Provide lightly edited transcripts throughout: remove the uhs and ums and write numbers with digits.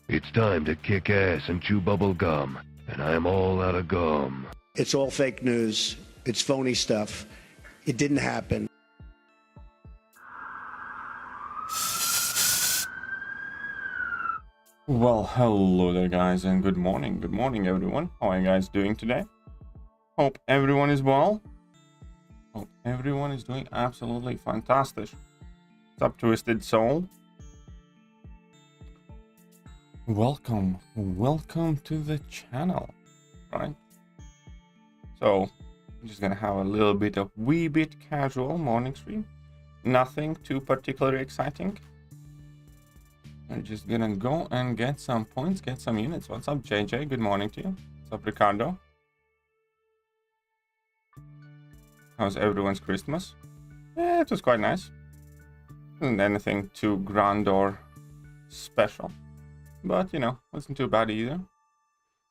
It's time to kick ass and chew bubble gum, and I am all out of gum. It's all fake news. It's phony stuff. It didn't happen. Well, hello there guys, and good morning everyone. How are you guys doing today? Hope everyone is well. Hope everyone is doing absolutely fantastic. What's up, Twisted Soul? Welcome to the channel, right? So, I'm just gonna have a little bit of wee bit casual morning stream. Nothing too particularly exciting. I'm just gonna go and get some points, get some units. What's up, JJ? Good morning to you. What's up, Ricardo? How's everyone's Christmas? Yeah, it was quite nice. Wasn't anything too grand or special, but you know, wasn't too bad either.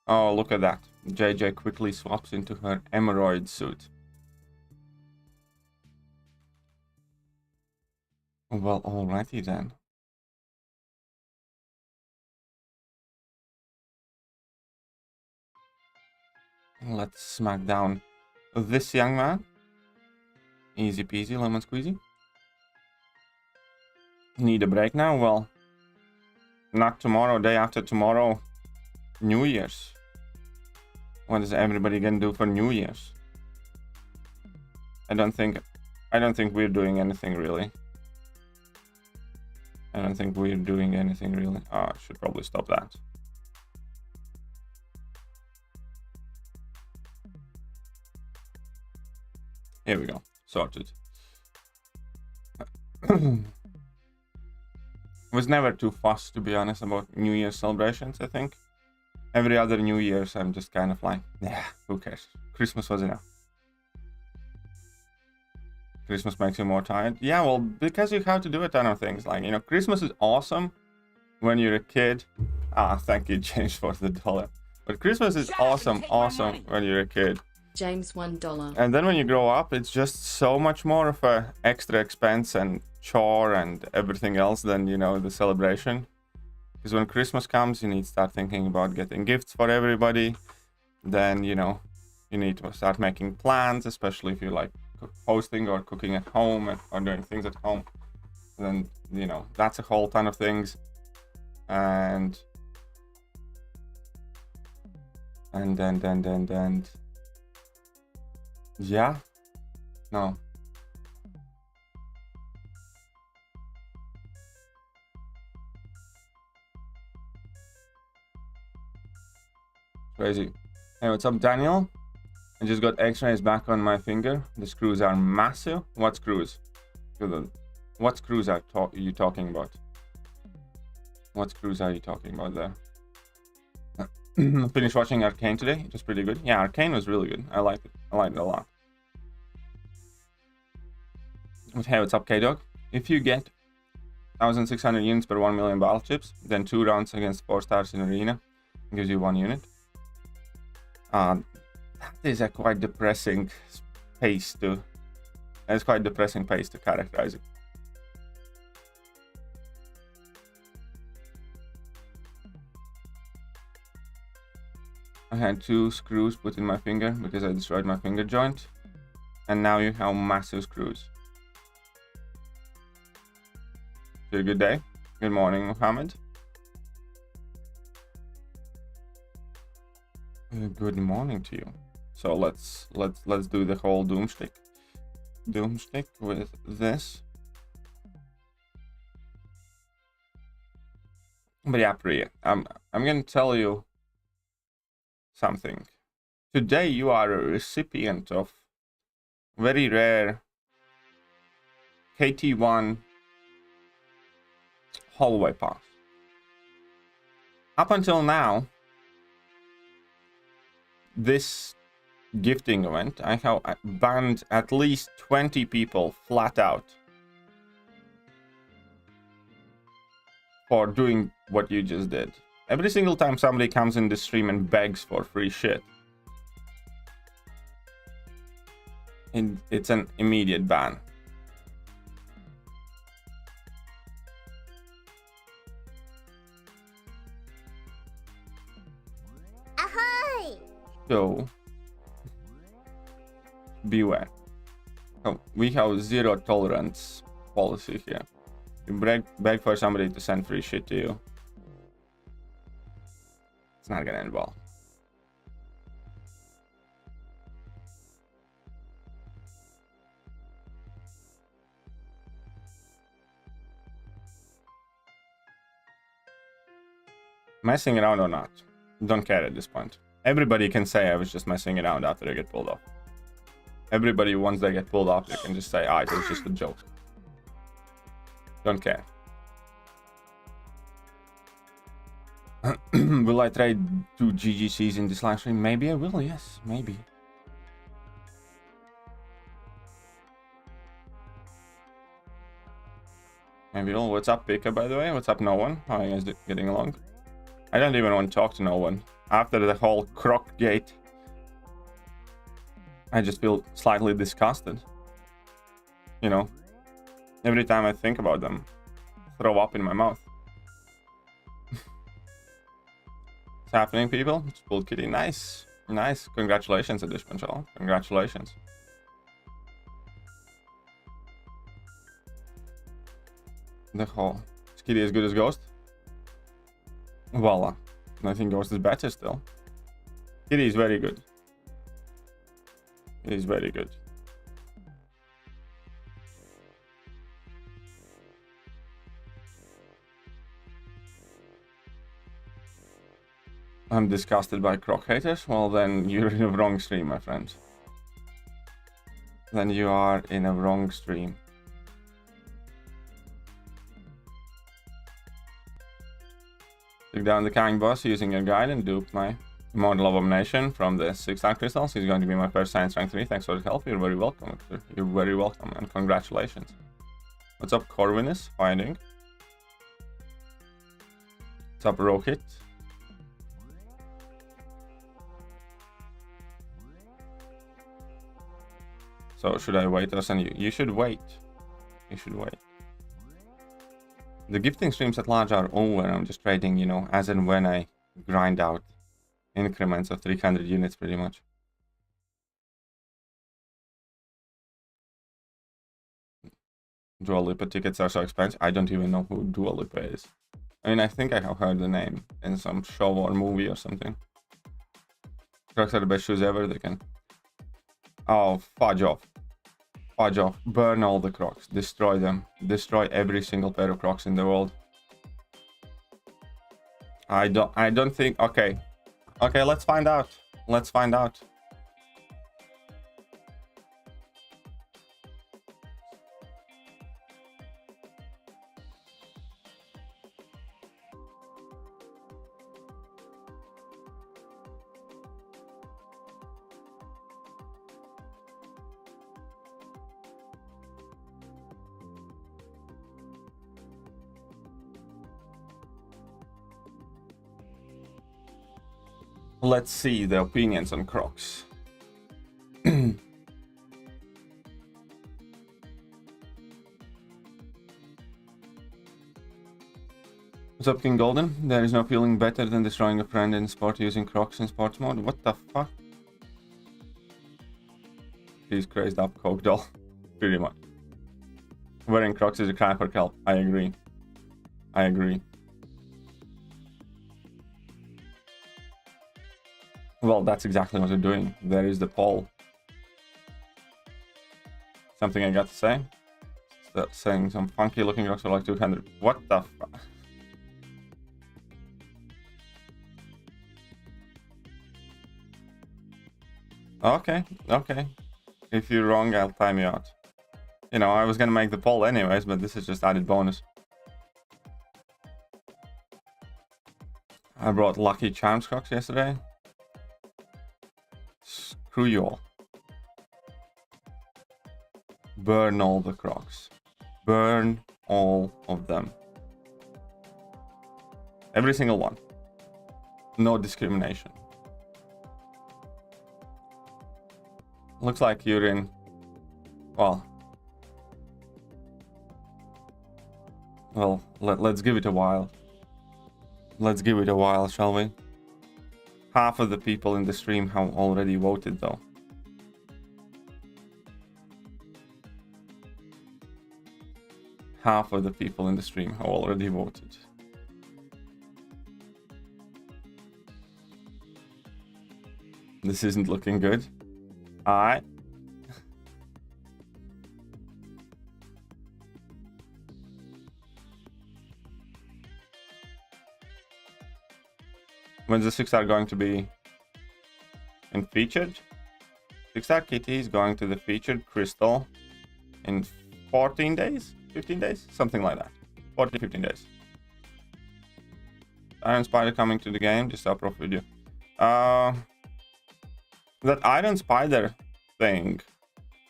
Oh, look at that. JJ quickly swaps into her emerald suit. Well, alrighty then. Let's smack down this young man. Easy peasy, lemon squeezy. Need a break now? Well, not tomorrow, day after tomorrow, New Year's. What is everybody gonna do for New Year's? I don't think we're doing anything really. Oh, I should probably stop that. Here we go. Sorted. Was never too fussed, to be honest, about New Year's celebrations, I think. Every other New Year's, I'm just kind of like, yeah, who cares? Christmas was enough. Christmas makes you more tired. Yeah, well, because you have to do a ton of things. Like, you know, Christmas is awesome when you're a kid. Thank you, James, for the $1. But Christmas is awesome when you're a kid. James, $1. And then when you grow up, it's just so much more of a extra expense and chore and everything else than, you know, the celebration. Because when Christmas comes, you need to start thinking about getting gifts for everybody. Then, you know, you need to start making plans, especially if you like hosting or cooking at home or doing things at home. Then, you know, that's a whole ton of things. And then yeah, no. Crazy. Hey, what's up, Daniel? I just got x-rays back on my finger. The screws are massive. What screws? What screws are you talking about? What screws are you talking about there? Finished watching Arcane today. It was pretty good. Yeah, Arcane was really good. I liked it. I liked it a lot. But hey, what's up, K-Dog? If you get 1,600 units per 1 million battle chips, then 2 rounds against 4 stars in arena gives you 1 unit. That is a quite depressing pace to. It's quite depressing pace to characterize it. I had 2 screws put in my finger because I destroyed my finger joint, and now you have massive screws. So good day. Good morning, Mohammed. Good morning to you. So let's do the whole doomstick with this. But yeah, Priya, I'm gonna tell you something. Today you are a recipient of very rare KT1 hallway pass. Up until now, this gifting event, I have banned at least 20 people flat out for doing what you just did. Every single time somebody comes in the stream and begs for free shit, it's an immediate ban. So beware. Oh, we have zero tolerance policy here. You beg for somebody to send free shit to you. It's not gonna end well. Messing around or not, don't care at this point. Everybody can say I was just messing around after they get pulled off. Everybody, once they get pulled off, they can just say, ah, it was just a joke. Don't care. Will I trade 2 GGCs in this live stream? Maybe I will, yes, maybe. Maybe. Oh, what's up, Pika, by the way? What's up, no one? How are you guys getting along? I don't even want to talk to no one. After the whole Croc gate, I just feel slightly disgusted. You know, every time I think about them, throw up in my mouth. What's happening, people? It's Bull Kitty. Nice. Nice. Congratulations, Addition Channel. Congratulations. The whole... Is Kitty as good as Ghost? Voila. I think Ghost is better still. Kitty is very good. It is very good. I'm disgusted by Croc haters. Well, then you're in a wrong stream, my friend. Then you are in a wrong stream. Took down the Kang boss using your guide and duped my Immortal Abomination from the 6-star crystals. He's going to be my first Science Rank 3. Thanks for the help. You're very welcome. You're very welcome, and congratulations. What's up, Corvinus? How are you doing? What's up, Rocket? So should I wait or send you? You should wait. You should wait. The gifting streams at large are over. I'm just trading, you know, as and when I grind out increments of 300 units pretty much. Dua Lipa tickets are so expensive. I don't even know who Dua Lipa is. I mean, I think I have heard the name in some show or movie or something. Crocs are the best shoes ever. They can... Oh, fudge off. Fudge off. Burn all the Crocs. Destroy them. Destroy every single pair of Crocs in the world. I don't think... Okay. Okay, let's find out. Let's find out. Let's see the opinions on Crocs. What's up, King Golden? There is no feeling better than destroying a friend in sport using Crocs in sports mode. What the fuck? He's crazed up Coke doll. Pretty much. Wearing Crocs is a crime for kelp. I agree. I agree. Well, that's exactly what we're doing. There is the poll. Something I got to say? Saying some funky looking Crocs are like 200. What the fuck? Okay, okay. If you're wrong, I'll time you out. You know, I was gonna make the poll anyways, but this is just added bonus. I brought Lucky Charms Crocs yesterday. Screw you all. Burn all the Crocs. Burn all of them. Every single one. No discrimination. Looks like you're in... Well, let's give it a while. Let's give it a while, shall we? Half of the people in the stream have already voted though. Half of the people in the stream have already voted. This isn't looking good. Alright. When's the 6-star going to be in featured? 6-star kitty is going to the featured crystal in 14 days? 15 days? Something like that. 14, 15 days. Iron Spider coming to the game, just upload video. That Iron Spider thing,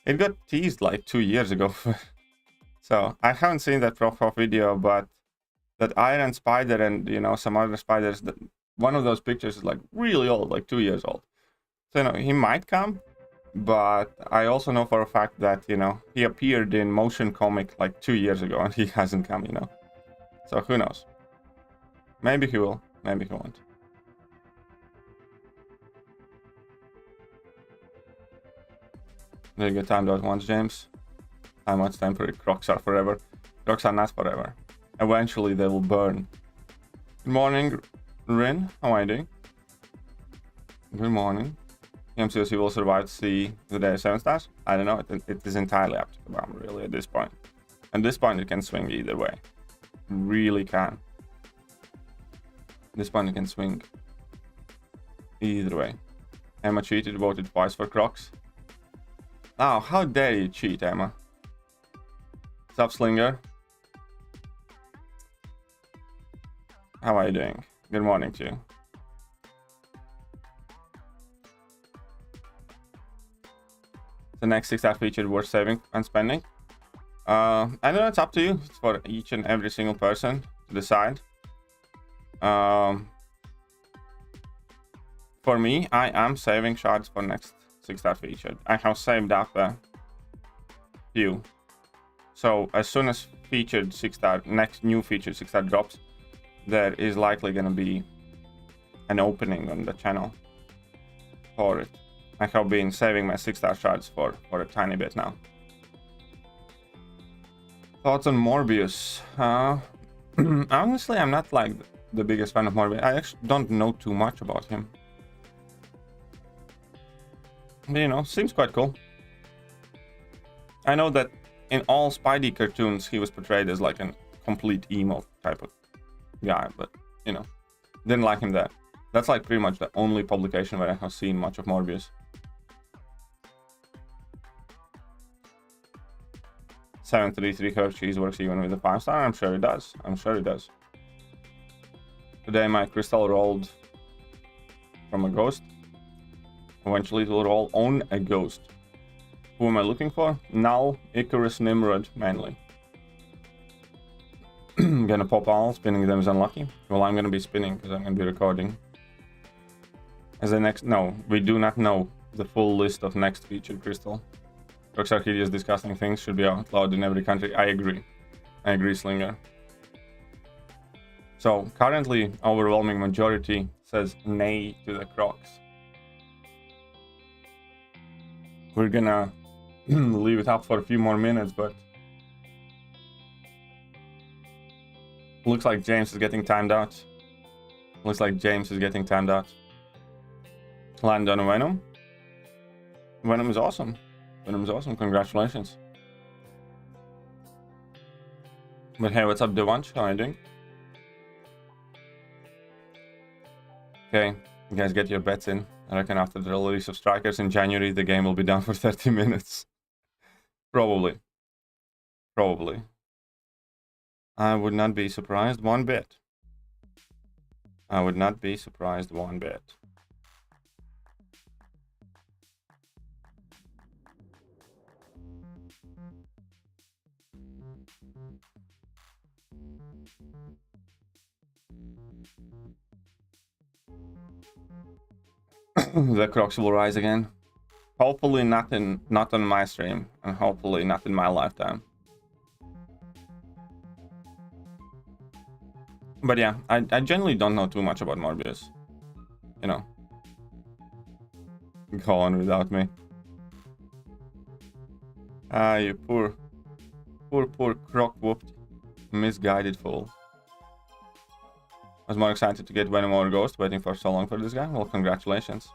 it got teased like 2 years ago. So I haven't seen that profile video, but that Iron Spider and, you know, some other spiders, that one of those pictures is like really old, like 2 years old. So, you know, he might come, but I also know for a fact that, you know, he appeared in motion comic like 2 years ago and he hasn't come, you know. So who knows? Maybe he will, maybe he won't. Did you get timed out once, James? Time out's temporary. Crocs are forever. Crocs are not forever. Eventually they will burn. Good morning, Rin. How are you doing? Good morning. MCOC will survive to see the day 7 stars? I don't know. It is entirely up to the bomb, really, at this point. At this point, it can swing either way. Really can. At this point, it can swing either way. Emma cheated, voted twice for Crocs. Oh, how dare you cheat, Emma? Sup, Slinger? How are you doing? Good morning to you. The next 6-star feature worth saving and spending. I know it's up to you. It's for each and every single person to decide. For me, I am saving shards for next 6-star feature. I have saved up a few. So as soon as featured 6-star, next new featured 6-star drops, there is likely gonna be an opening on the channel for it. I have been saving my 6-star shards for a tiny bit now. Thoughts on Morbius? Honestly, I'm not like the biggest fan of Morbius. I actually don't know too much about him. But, you know, seems quite cool. I know that in all Spidey cartoons, he was portrayed as like a complete emo type of guy, but, you know, didn't like him there. That's like pretty much the only publication where I have seen much of Morbius. 733 Hershey's works even with a 5-star? I'm sure it does. I'm sure it does. Today my crystal rolled from a ghost. Eventually it will roll on a ghost. Who am I looking for? Null, Icarus, Nimrod, mainly. Gonna pop all, spinning them is unlucky. Well, I'm gonna be spinning because I'm gonna be recording. As the next, no, we do not know the full list of next featured crystal. Crocs are hideous, disgusting things, should be outlawed in every country. I agree. I agree, Slinger. So, currently, overwhelming majority says nay to the Crocs. We're gonna leave it up for a few more minutes, but looks like James is getting timed out. Looks like James is getting timed out. Land on Venom. Venom is awesome. Venom is awesome. Congratulations. But hey, what's up, Devanch? How are you doing? Okay, you guys get your bets in. I reckon after the release of Strikers in January, the game will be down for 30 minutes. Probably. Probably. I would not be surprised one bit. I would not be surprised one bit. The Crocs will rise again. Hopefully not on my stream, and hopefully not in my lifetime. But yeah, I generally don't know too much about Morbius. You know, go on without me. Ah, you poor Croc whooped misguided fool. I was more excited to get Venom or Ghost, waiting for so long for this guy. Well, congratulations.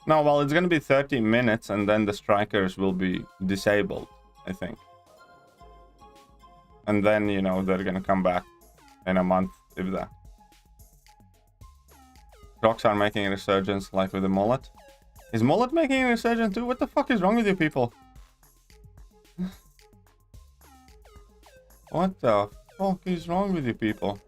No, well, it's gonna be 30 minutes and then the strikers will be disabled, I think. And then, you know, they're gonna come back in a month, if that. Crocs are making a resurgence, like with the mullet. Is mullet making a resurgence too? What the fuck is wrong with you people? What the fuck is wrong with you people?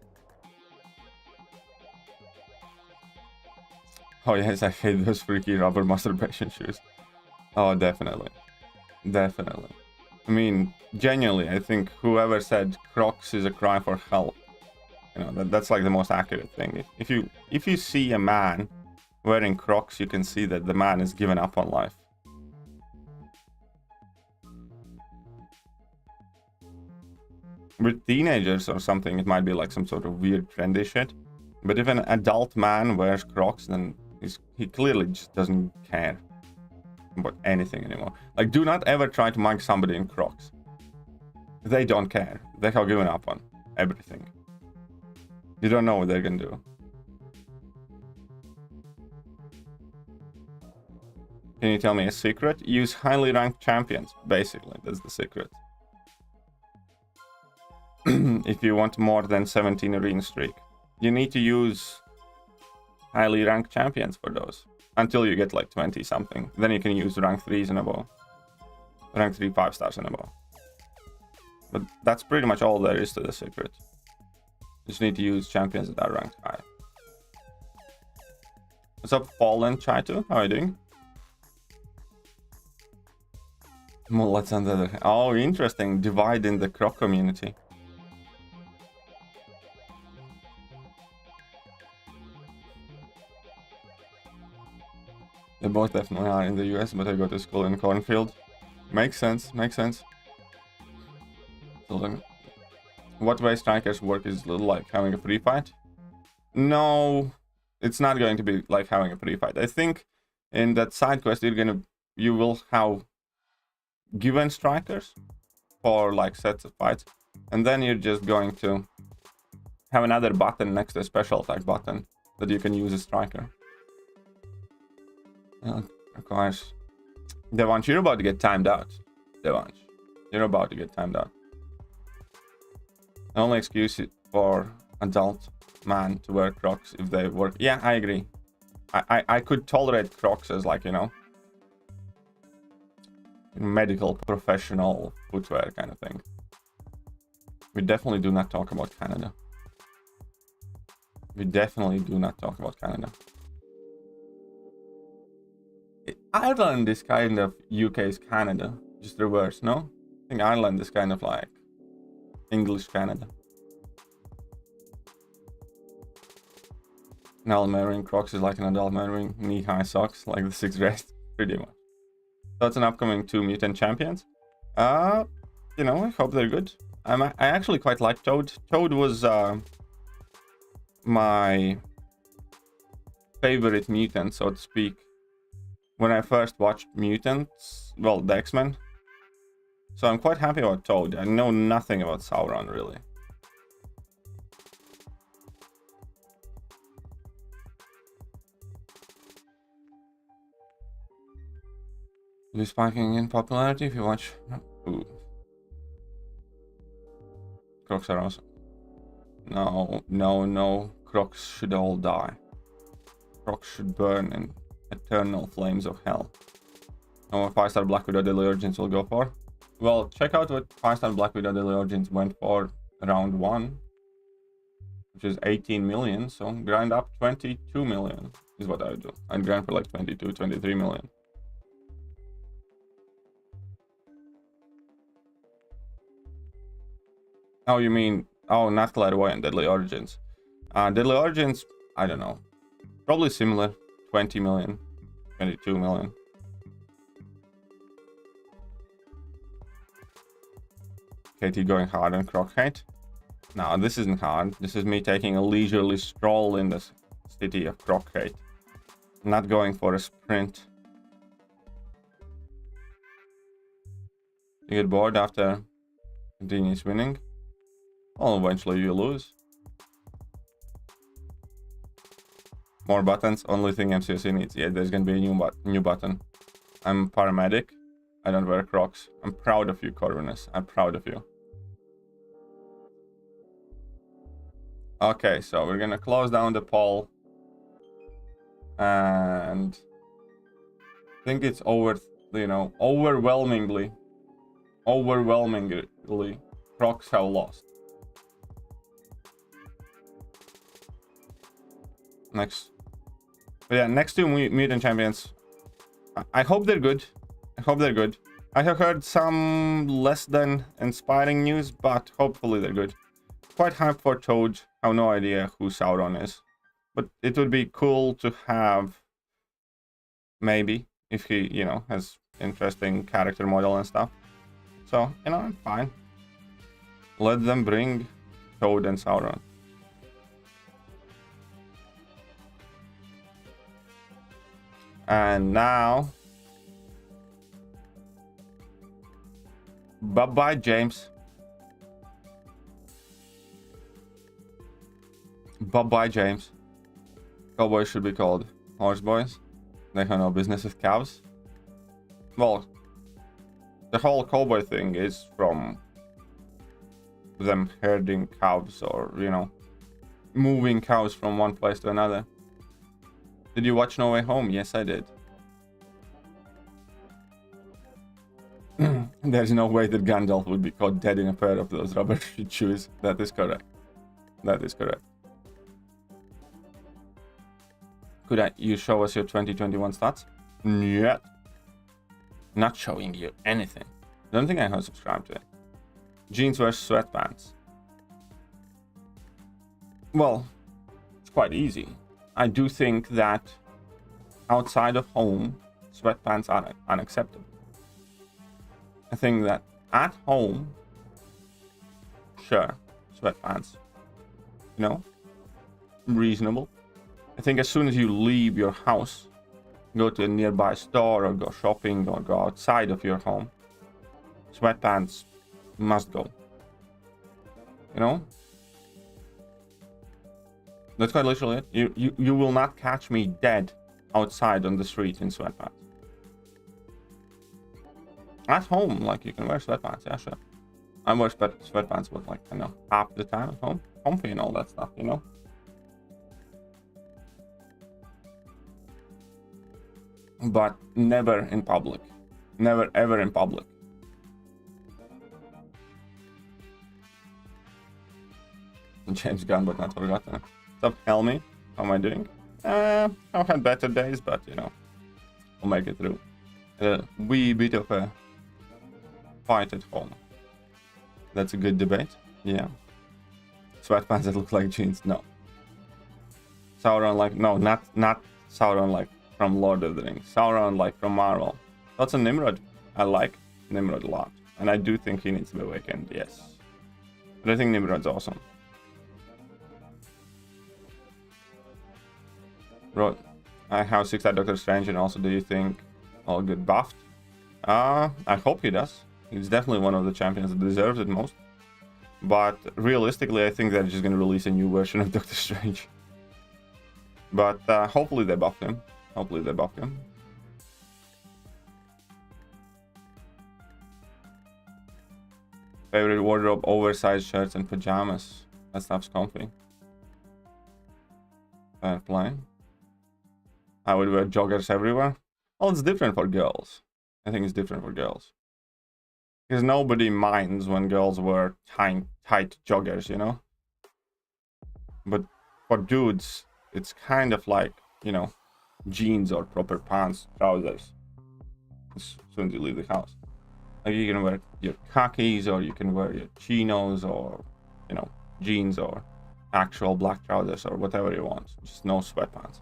Oh yes, I hate those freaky rubber masturbation shoes. Oh, definitely. Definitely. I mean, genuinely, I think whoever said Crocs is a cry for help, you know, that's like the most accurate thing. If you see a man wearing Crocs, you can see that the man has given up on life. With teenagers or something, it might be like some sort of weird trendy shit. But if an adult man wears Crocs, then he clearly just doesn't care about anything anymore. Like, do not ever try to mug somebody in Crocs. They don't care. They have given up on everything. You don't know what they're gonna do. Can you tell me a secret? Use highly ranked champions. Basically, that's the secret. If you want more than 17 arena streak, you need to use highly ranked champions for those until you get like 20 something. Then you can use rank 3s and above, rank 3 5 stars and above. But that's pretty much all there is to the secret. You just need to use champions that are ranked high. What's up, Fallen Chaitu? How are you doing? Mullets on the other. Oh, interesting. Divide in the Croc community. They both definitely are in the US, but I go to school in Cornfield. Makes sense, makes sense. So then, what way strikers work is like having a free fight? No, it's not going to be like having a free fight. I think in that side quest you will have given strikers for like sets of fights, and then you're just going to have another button next to a special attack button that you can use a striker. Of course. Devansh, you're about to get timed out. Devansh, you're about to get timed out. The only excuse for adult man to wear Crocs if they work. Yeah, I agree. I could tolerate Crocs as like, you know, medical professional footwear kind of thing. We definitely do not talk about Canada. We definitely do not talk about Canada. Ireland is kind of UK's Canada, just reverse, no? I think Ireland is kind of like English Canada. An adult man wearing Crocs is like an adult man wearing knee-high socks, like the 6th rest, pretty much. So it's an upcoming 2 mutant champions. You know, I hope they're good. I actually quite like Toad. Toad was my favorite mutant, so to speak, when I first watched mutants, well, the X-Men. So I'm quite happy about Toad. I know nothing about Sauron, really. Be spiking in popularity if you watch. Ooh. Crocs are awesome. No. Crocs should all die. Crocs should burn in eternal flames of hell. And what 5-star Black Widow Daily Origins will go for? Well, check out what 5-star Black Widow Daily Origins went for round 1, which is 18 million. So grind up 22 million is what I would do. I'd grind for like 22, 23 million. Oh, you mean, oh, not Clairvoyant, Deadly Origins. Deadly Origins, I don't know. Probably similar, 20 million, 22 million. KT going hard on Croc hate? No, this isn't hard. This is me taking a leisurely stroll in the city of Croc hate. Not going for a sprint. You get bored after continuous winning. Well, eventually you lose. More buttons, only thing MCOC needs. Yeah, there's gonna be a new button. I'm paramedic. I don't wear Crocs. I'm proud of you, Corvinus. I'm proud of you. Okay, so we're gonna close down the poll. And I think it's overwhelmingly, Crocs have lost. Next. But yeah, next two mutant champions. I hope they're good. I hope they're good. I have heard some less than inspiring news, but hopefully they're good. Quite hyped for Toad. I have no idea who Sauron is. But it would be cool to have, maybe, if he, has interesting character model and stuff. So, I'm fine. Let them bring Toad and Sauron. And now, bye-bye, James. Bye-bye, James. Cowboys should be called horse boys. They have no business with cows. Well, the whole cowboy thing is from them herding cows or, moving cows from one place to another. Did you watch No Way Home? Yes, I did. There's no way that Gandalf would be caught dead in a pair of those rubber shoes. That is correct. That is correct. Could you show us your 2021 stats? Yet. Not showing you anything. Don't think I have subscribed to it. Jeans versus sweatpants. Well, it's quite easy. I do think that outside of home, sweatpants are unacceptable. I think that at home, sure, sweatpants, reasonable. I think as soon as you leave your house, go to a nearby store or go shopping or go outside of your home, sweatpants must go. That's quite literally it. You will not catch me dead outside on the street in sweatpants. At home, you can wear sweatpants, yeah, sure. I wear sweatpants, but half the time at home, comfy and all that stuff, But never in public. Never ever in public. James Gunn, but not forgotten. What's up, Helmy? How am I doing? I've had better days, but I'll make it through. A wee bit of a fight at home. That's a good debate. Yeah. Sweatpants that look like jeans. No. Sauron no, not Sauron from Lord of the Rings. Sauron from Marvel. That's a Nimrod. I like Nimrod a lot. And I do think he needs to be awakened, yes. But I think Nimrod's awesome. Bro, I have 6-star Doctor Strange, and also do you think I'll get buffed? I hope he does. He's definitely one of the champions that deserves it most. But realistically, I think they're just going to release a new version of Doctor Strange. But hopefully they buff him. Hopefully they buff him. Favorite wardrobe, oversized shirts and pajamas. That stuff's comfy. Fair play. I would wear joggers everywhere. Well, it's different for girls. I think it's different for girls. Because nobody minds when girls wear tight joggers, But for dudes, it's kind of like, jeans or proper pants, trousers. As soon as you leave the house. You can wear your khakis, or you can wear your chinos, or, jeans, or actual black trousers, or whatever you want. Just no sweatpants.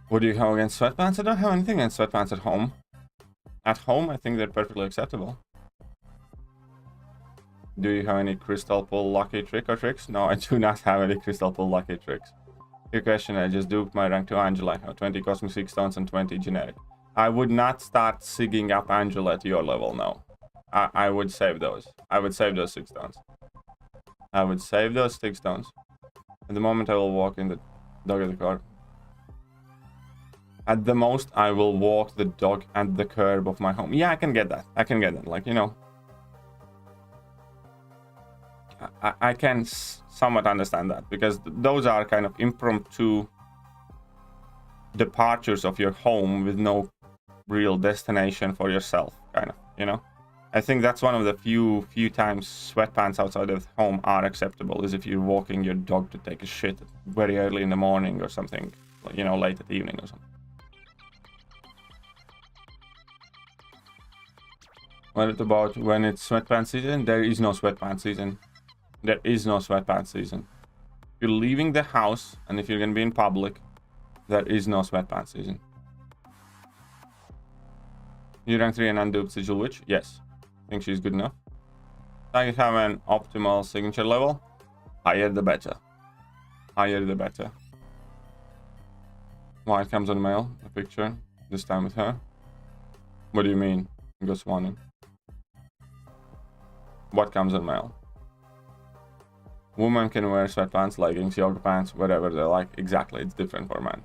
What do you have against sweatpants? I don't have anything against sweatpants at home. At home, I think they're perfectly acceptable. Do you have any crystal pull lucky trick or tricks? No, I do not have any crystal pull lucky tricks. Good question. I just duped my rank to Angela. 20 cosmic 6 stones and 20 generic. I would not start sigging up Angela at your level, no. I would save those. I would save those 6 stones. I would save those 6 stones. At the moment, I will walk in the dog at the car. At the most, I will walk the dog at the curb of my home. Yeah, I can get that. I can get that. Like, you know. I can somewhat understand that. Because those are kind of impromptu departures of your home with no real destination for yourself. Kind of, you know. I think that's one of the few times sweatpants outside of home are acceptable. Is if you're walking your dog to take a shit very early in the morning or something. You know, late at the evening or something. What about when it's sweatpants season? There is no sweatpants season. There is no sweatpants season. If you're leaving the house and if you're gonna be in public, there is no sweatpants season. You rank 3 and unduped Sigil Witch? Yes. Think she's good enough. I have an optimal signature level. Higher the better. Higher the better. Why it comes on mail? A picture. This time with her. What do you mean? Ghost warning. What comes on mail? Women can wear sweatpants, leggings, yoga pants, whatever they like. Exactly, it's different for men.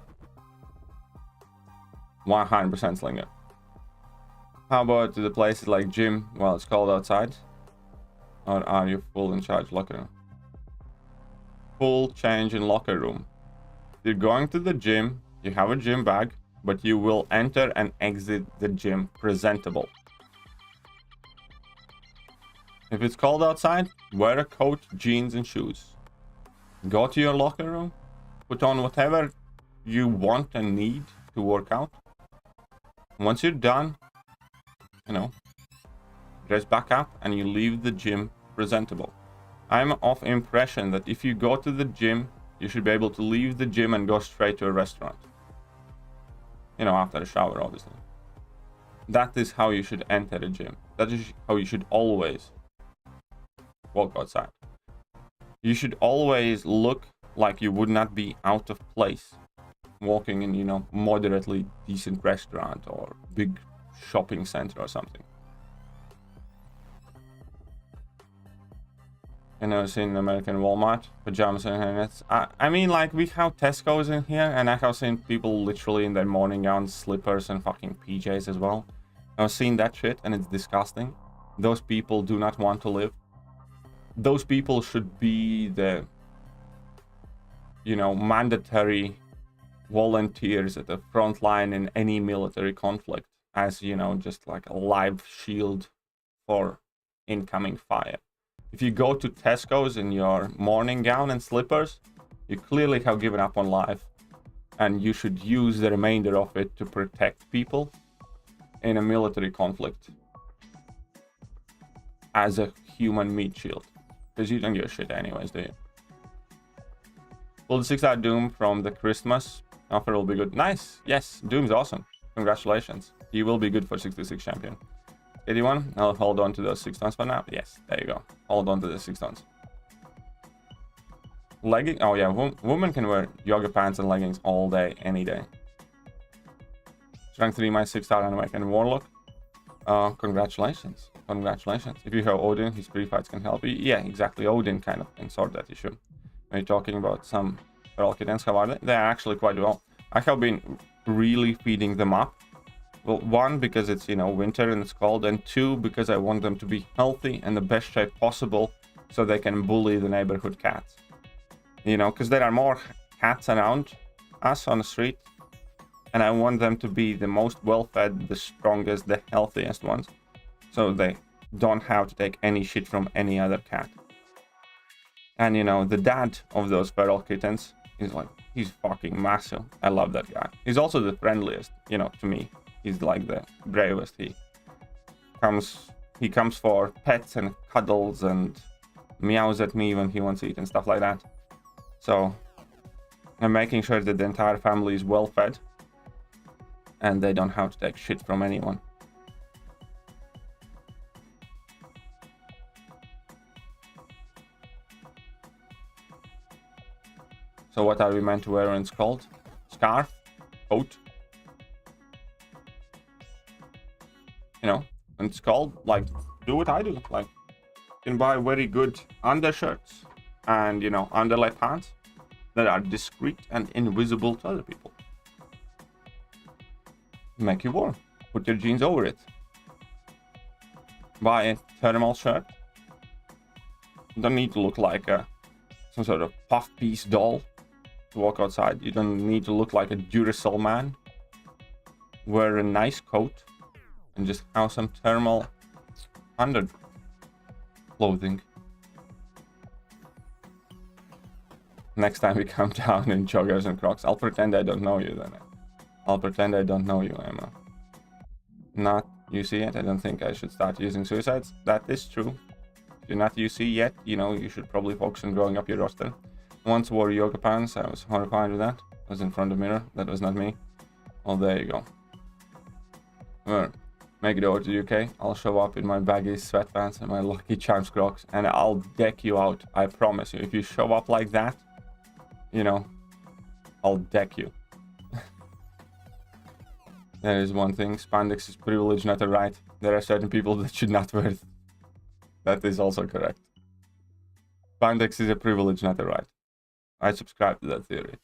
100% slinger. How about the places like gym while it's cold outside? Or are you full in charge locker room? Full change in locker room. You're going to the gym, you have a gym bag, but you will enter and exit the gym presentable. If it's cold outside, wear a coat, jeans, and shoes. Go to your locker room, put on whatever you want and need to work out. Once you're done, you know, dress back up and you leave the gym presentable. I'm of impression that if you go to the gym, you should be able to leave the gym and go straight to a restaurant. You know, after a shower, obviously. That is how you should enter a gym. That is how you should always walk outside. You should always look like you would not be out of place walking in, you know, moderately decent restaurant or big shopping center or something. And I've seen American Walmart pajamas and hairnets. I mean, like, we have Tesco's in here, and I have seen people literally in their morning gowns, slippers, and fucking PJs as well. I've seen that shit, and it's disgusting. Those people do not want to live. Those people should be the, you know, mandatory volunteers at the front line in any military conflict, as, you know, just like a live shield for incoming fire. If you go to Tesco's in your morning gown and slippers, you clearly have given up on life, and you should use the remainder of it to protect people in a military conflict as a human meat shield, because you don't give a shit anyways, do you? Will the 6-star Doom from the Christmas offer will be good? Nice. Yes, Doom's awesome. Congratulations. He will be good for 66 champion. 81. I'll hold on to those 6 tons for now. Yes, there you go. Hold on to the 6 tons. Legging. Oh yeah, women can wear yoga pants and leggings all day, any day. Strength 3, my 6-star American Warlock. Congratulations. Congratulations. If you have Odin, his pre-fights can help you. Yeah, exactly. Odin kind of can sort that issue. When you're talking about some feral kittens, how are they? They are actually quite well. I have been really feeding them up. Well, 1, because it's, you know, winter and it's cold, and 2, because I want them to be healthy and the best shape possible so they can bully the neighborhood cats. You know, because there are more cats around us on the street, and I want them to be the most well-fed, the strongest, the healthiest ones, so they don't have to take any shit from any other cat. And, you know, the dad of those feral kittens is like, he's fucking massive. I love that guy. He's also the friendliest, you know, to me. He's like the bravest. He comes for pets and cuddles and meows at me when he wants to eat and stuff like that. So I'm making sure that the entire family is well fed and they don't have to take shit from anyone. So what are we meant to wear when it's cold? Scarf? Coat? You know, when it's cold, like, do what I do. Like, you can buy very good undershirts and, you know, underlay pants that are discreet and invisible to other people. Make you warm. Put your jeans over it. Buy a thermal shirt. You don't need to look like some sort of puff piece doll to walk outside. You don't need to look like a Duracell man. Wear a nice coat and just have some thermal under clothing. Next time we come down in joggers and Crocs, I'll pretend I don't know you then. I'll pretend I don't know you, Emma. Not UC yet. I don't think I should start using suicides. That is true. If you're not UC yet, you know, you should probably focus on growing up your roster. Once wore yoga pants. I was horrified with that. I was in front of the mirror. That was not me. Well, there you go. Well, make it over to the UK. I'll show up in my baggy sweatpants and my Lucky Charms Crocs, and I'll deck you out. I promise you. If you show up like that, you know, I'll deck you. That is one thing. Spandex is privilege, not a right. There are certain people that should not wear it. That is also correct. Spandex is a privilege, not a right. I subscribe to that theory.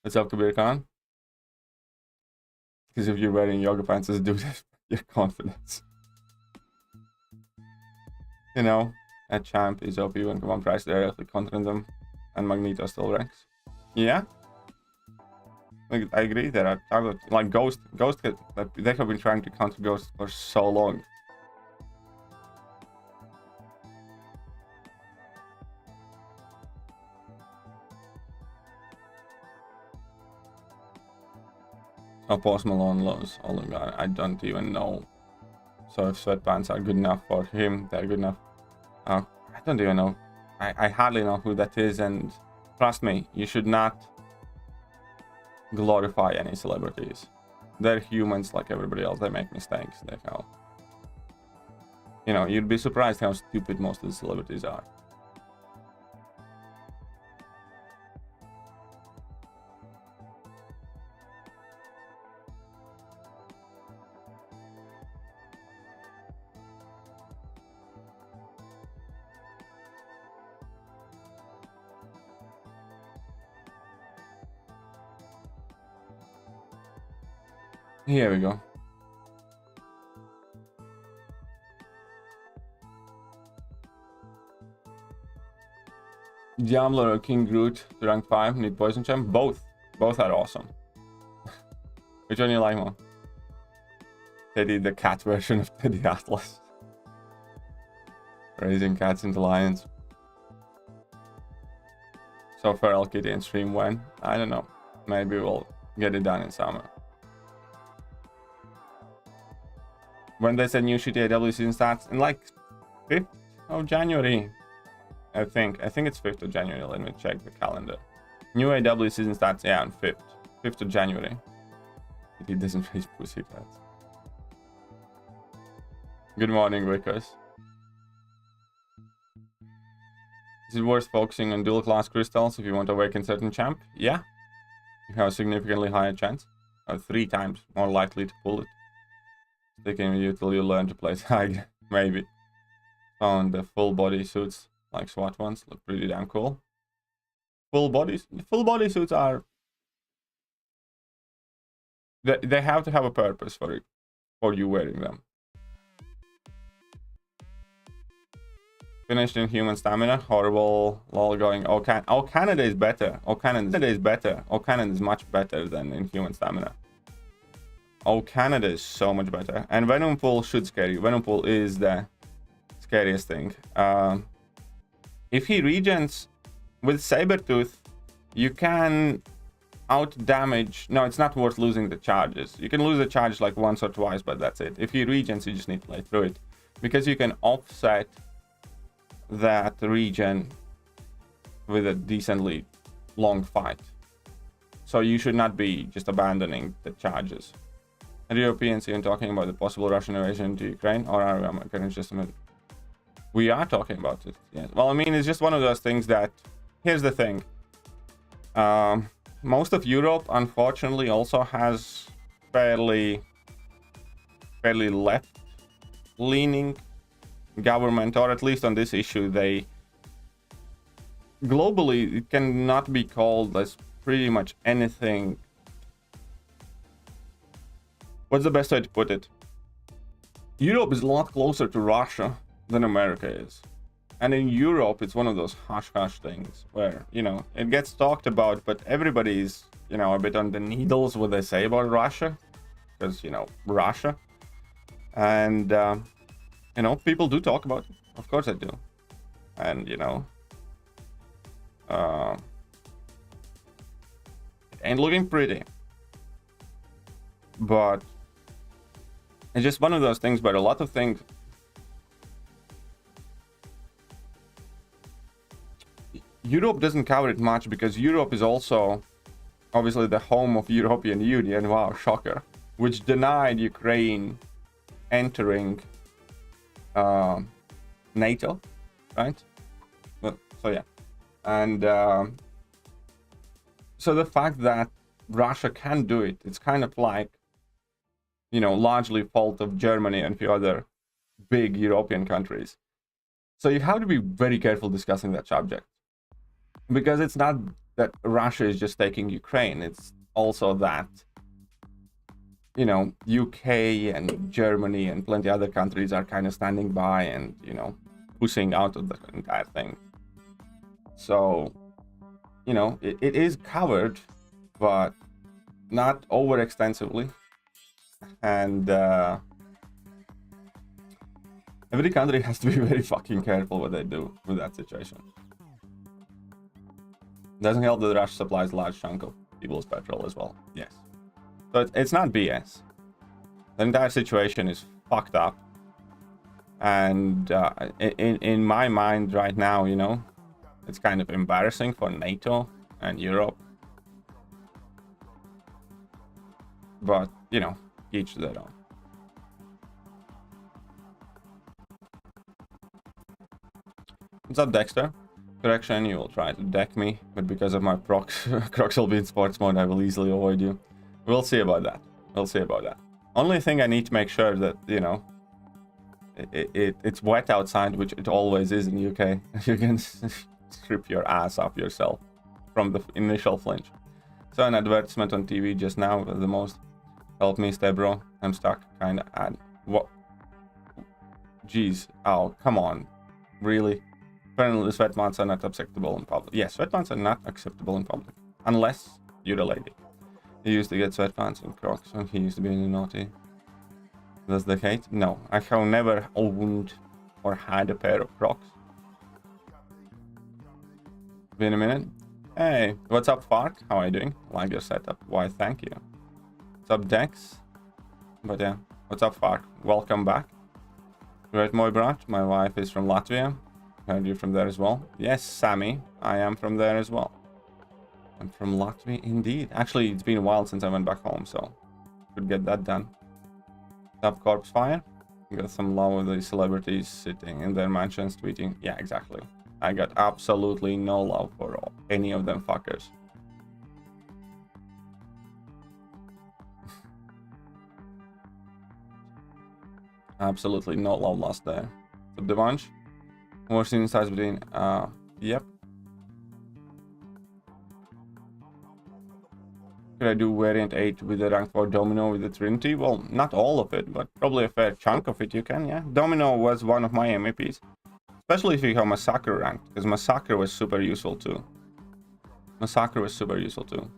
What's up, Kabir Khan? Because if you're wearing yoga pants as a dude, your confidence. You know, a champ is OP when command price directly countering them, and Magneto still ranks. Yeah. I agree. There are targets like Ghost. They have been trying to counter Ghost for so long. Oh, Post Malone lows. Oh my god, I don't even know. So if sweatpants are good enough for him, they're good enough. I don't even know. I hardly know who that is, and trust me, you should not glorify any celebrities. They're humans like everybody else. They make mistakes. They how, you know, you'd be surprised how stupid most of the celebrities are. Here we go. Diablo or King Groot to rank 5, need poison champ? Both. Both are awesome. Which one you like more? Teddy, the cat version of Teddy Atlas. Raising cats into lions. So Feral Kitty and stream when? I don't know. Maybe we'll get it done in summer. When they said new shitty AW season starts in like 5th of January, I think it's 5th of January. Let me check the calendar. New AW season starts, yeah, on 5th of January. He doesn't raise pussy cats. Good morning, Wickers. Is it worth focusing on dual class crystals if you want to awaken certain champ? Yeah, you have a significantly higher chance, 3 times more likely to pull it. Sticking with you till you learn to play Tiger. Maybe. Found the full body suits like SWAT ones look pretty damn cool. Full body suits are, they have to have a purpose for it, for you wearing them. Finished in human stamina. Horrible. Lol going. Oh, Canada is better. Oh, Canada is better. Oh, Canada is much better than in human stamina. Oh, Canada is so much better. And Venom Pool should scare you. Venom Pool is the scariest thing. If he regens with Sabertooth, you can out damage. No, it's not worth losing the charges. You can lose the charge like once or twice, but that's it. If he regens, you just need to play through it. Because you can offset that regen with a decently long fight. So you should not be just abandoning the charges. And Europeans even talking about the possible Russian invasion into Ukraine, or are we Americans just a minute? We are talking about it, yes. Well, I mean, it's just one of those things that, here's the thing. Most of Europe, unfortunately, also has fairly left-leaning government, or at least on this issue, they globally it cannot be called as pretty much anything. What's the best way to put it? Europe is a lot closer to Russia than America is. And in Europe, it's one of those hush-hush things where, you know, it gets talked about, but everybody's, you know, a bit on the needles what they say about Russia. Because, you know, Russia. And, you know, people do talk about it. Of course they do. And, you know, it ain't looking pretty. But it's just one of those things, but a lot of things... Europe doesn't cover it much because Europe is also obviously the home of European Union, wow, shocker, which denied Ukraine entering NATO, right? Well, so yeah. And so the fact that Russia can do it, it's kind of like, you know, largely fault of Germany and a few other big European countries. So you have to be very careful discussing that subject. Because it's not that Russia is just taking Ukraine, it's also that, you know, UK and Germany and plenty other countries are kind of standing by and, you know, pushing out of the entire thing. So, you know, it is covered, but not over extensively. And every country has to be very fucking careful what they do with that situation. Doesn't help that Russia supplies a large chunk of people's petrol as well. Yes. So it's not BS. The entire situation is fucked up. And in my mind right now, you know, it's kind of embarrassing for NATO and Europe. But, you know, each to their own. What's up, Dexter? Correction, you will try to deck me, but because of my Crocs will be in sports mode, I will easily avoid you. We'll see about that. We'll see about that. Only thing I need to make sure that, you know, it's wet outside, which it always is in UK. You can strip your ass off yourself from the initial flinch. So an advertisement on TV just now was the most. Help me stay, bro. I'm stuck. Kinda ad. What? Jeez. Oh, come on. Really? Apparently, sweatpants are not acceptable in public. Yes, sweatpants are not acceptable in public. Unless you're a lady. He used to get sweatpants and Crocs when he used to be in the naughty. Does the hate? No. I have never owned or had a pair of Crocs. Been a minute. Hey, what's up, Fark? How are you doing? Like your setup. Why, thank you. What's up, Dex? But yeah, what's up, Fark? Welcome back. Great, my brat. My wife is from Latvia. Heard you from there as well. Yes, Sammy, I am from there as well. I'm from Latvia indeed. Actually, it's been a while since I went back home, so could get that done. Top corpse fire. Got some love of the celebrities sitting in their mansions tweeting. Yeah, exactly. I got absolutely no love for any of them fuckers. Absolutely no love lost there. Up the bunch. More scene size between, yep. Could I do variant 8 with the rank 4 domino with the Trinity? Well, not all of it, but probably a fair chunk of it you can, yeah. Domino was one of my MVPs. Especially if you have Massacre ranked, because Massacre was super useful too. Massacre was super useful too.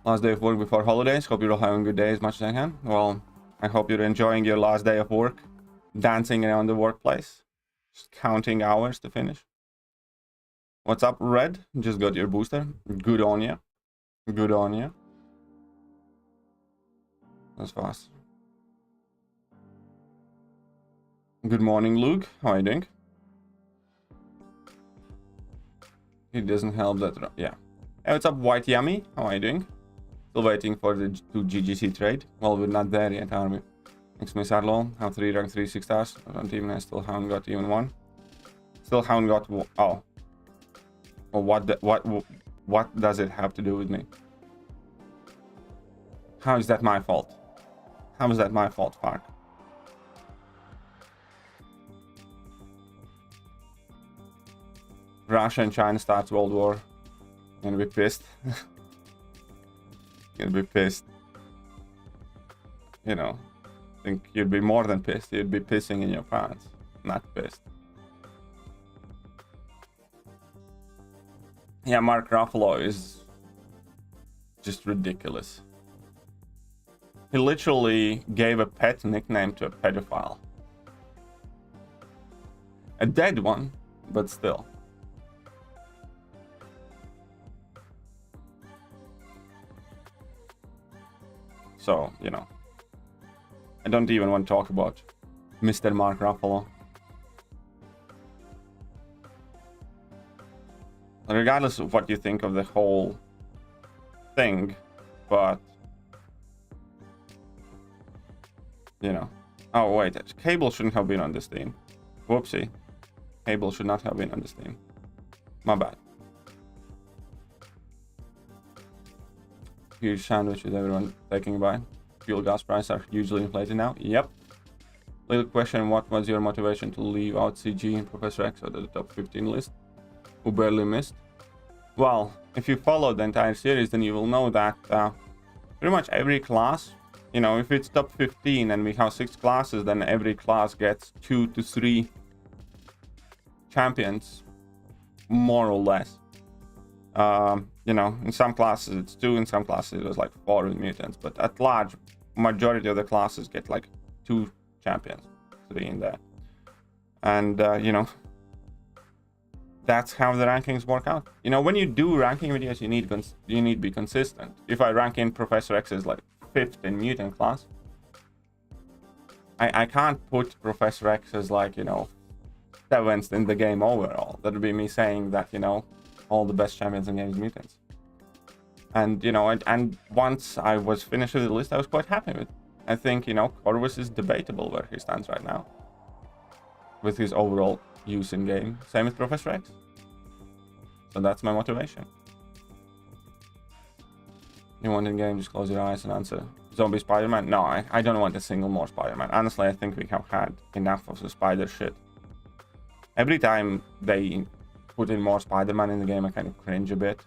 Last day of work before holidays. Hope you're all having a good day as much as I can. Well, I hope you're enjoying your last day of work. Dancing around the workplace. Just counting hours to finish. What's up, Red? Just got your booster. Good on ya. Good on ya. That's fast. Good morning, Luke. How are you doing? It doesn't help that... Yeah. Hey, what's up, White Yummy? How are you doing? Still waiting for the 2 GGC trade. Well, we're not there yet, are we? Thanks, Miss Arlo. Have 3 rank 3 6 stars. I don't even. I still haven't got even one. Still haven't got... Oh. Or what does it have to do with me? How is that my fault? How is that my fault, Park? Russia and China starts World War. Gonna be pissed. Gonna be pissed. You know, I think you'd be more than pissed. You'd be pissing in your pants, not pissed. Yeah, Mark Ruffalo is just ridiculous. He literally gave a pet nickname to a pedophile. A dead one, but still. So, you know, I don't even want to talk about Mr. Mark Ruffalo. Regardless of what you think of the whole thing, but, you know. Oh, wait, Cable shouldn't have been on this team. Whoopsie. Cable should not have been on this team. My bad. Huge sandwich with everyone taking a bite. Fuel gas prices are hugely inflated now. Yep. Little question, what was your motivation to leave out CG and Professor X out of the top 15 list? Who barely missed? Well, if you follow the entire series, then you will know that pretty much every class, you know, if it's top 15 and we have 6 classes, then every class gets 2 to 3 champions, more or less. You know, in some classes it's 2, in some classes it was like 4 with mutants, but at large, majority of the classes get like 2 champions, 3 in there. And, you know, that's how the rankings work out. You know, when you do ranking videos, you need to be consistent. If I rank in Professor X as like 5th in mutant class, I can't put Professor X as like, you know, 7th in the game overall. That would be me saying that, you know, all the best champions in games mutants. And, you know, and once I was finished with the list, I was quite happy with it. I think, you know, Corvus is debatable where he stands right now with his overall use in game. Same with Professor X. So that's my motivation. You want in game, just close your eyes and answer. Zombie Spider-Man? No, I don't want a single more Spider-Man. Honestly, I think we have had enough of the spider shit. Every time they put in more Spider-Man in the game, I kind of cringe a bit.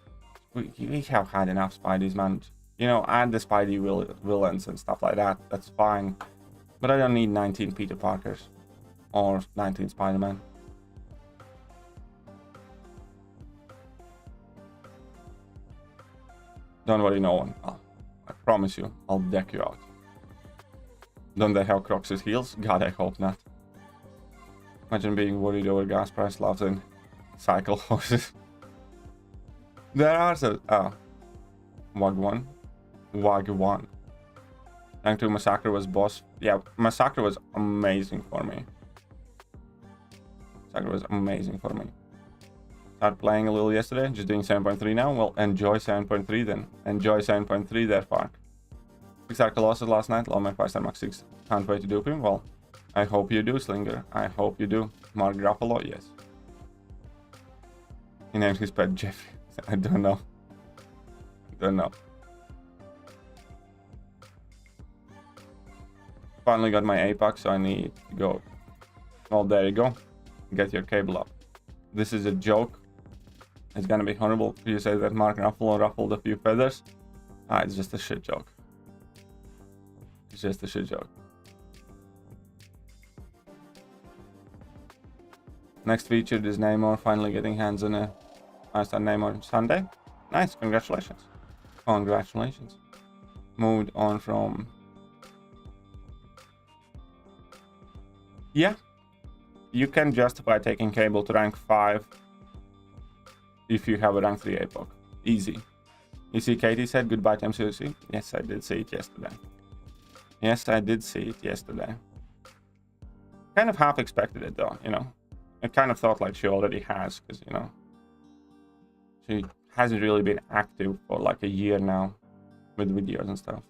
We have had enough Spideys, man. You know, add the Spidey villains and stuff like that. That's fine. But I don't need 19 Peter Parkers. Or 19 Spider-Man. Don't worry, no one. I promise you, I'll deck you out. Don't they have Crocs as heals? God, I hope not. Imagine being worried over gas price loves in cycle horses. There are some... Oh. Wagwan. Rank 2 Massacre was boss. Yeah, Massacre was amazing for me. Massacre was amazing for me. Started playing a little yesterday, just doing 7.3 now. Well, enjoy 7.3 then. Enjoy 7.3 there, Fark. 6-star Colossus last night, low my 5-star Max 6. Can't wait to dupe him. Well, I hope you do, Slinger. I hope you do. Mark Ruffalo, yes. He named his pet Jeffy. I don't know. Don't know. Finally got my APAC, so I need to go. Well, there you go. Get your cable up. This is a joke. It's gonna be horrible if you say that Mark Ruffalo ruffled a few feathers. It's just a shit joke. It's just a shit joke. Next featured is Namor finally getting hands on a five-star Namor Sunday. Nice, congratulations. Congratulations. Moved on from... Yeah. You can justify taking Cable to rank 5 if you have a rank 3 APOC. Easy. You see Katie said goodbye to MCOC? Yes, I did see it yesterday. Yes, I did see it yesterday. Kind of half expected it though, you know. I kind of thought like she already has, because, you know, she hasn't really been active for like a year now with videos and stuff.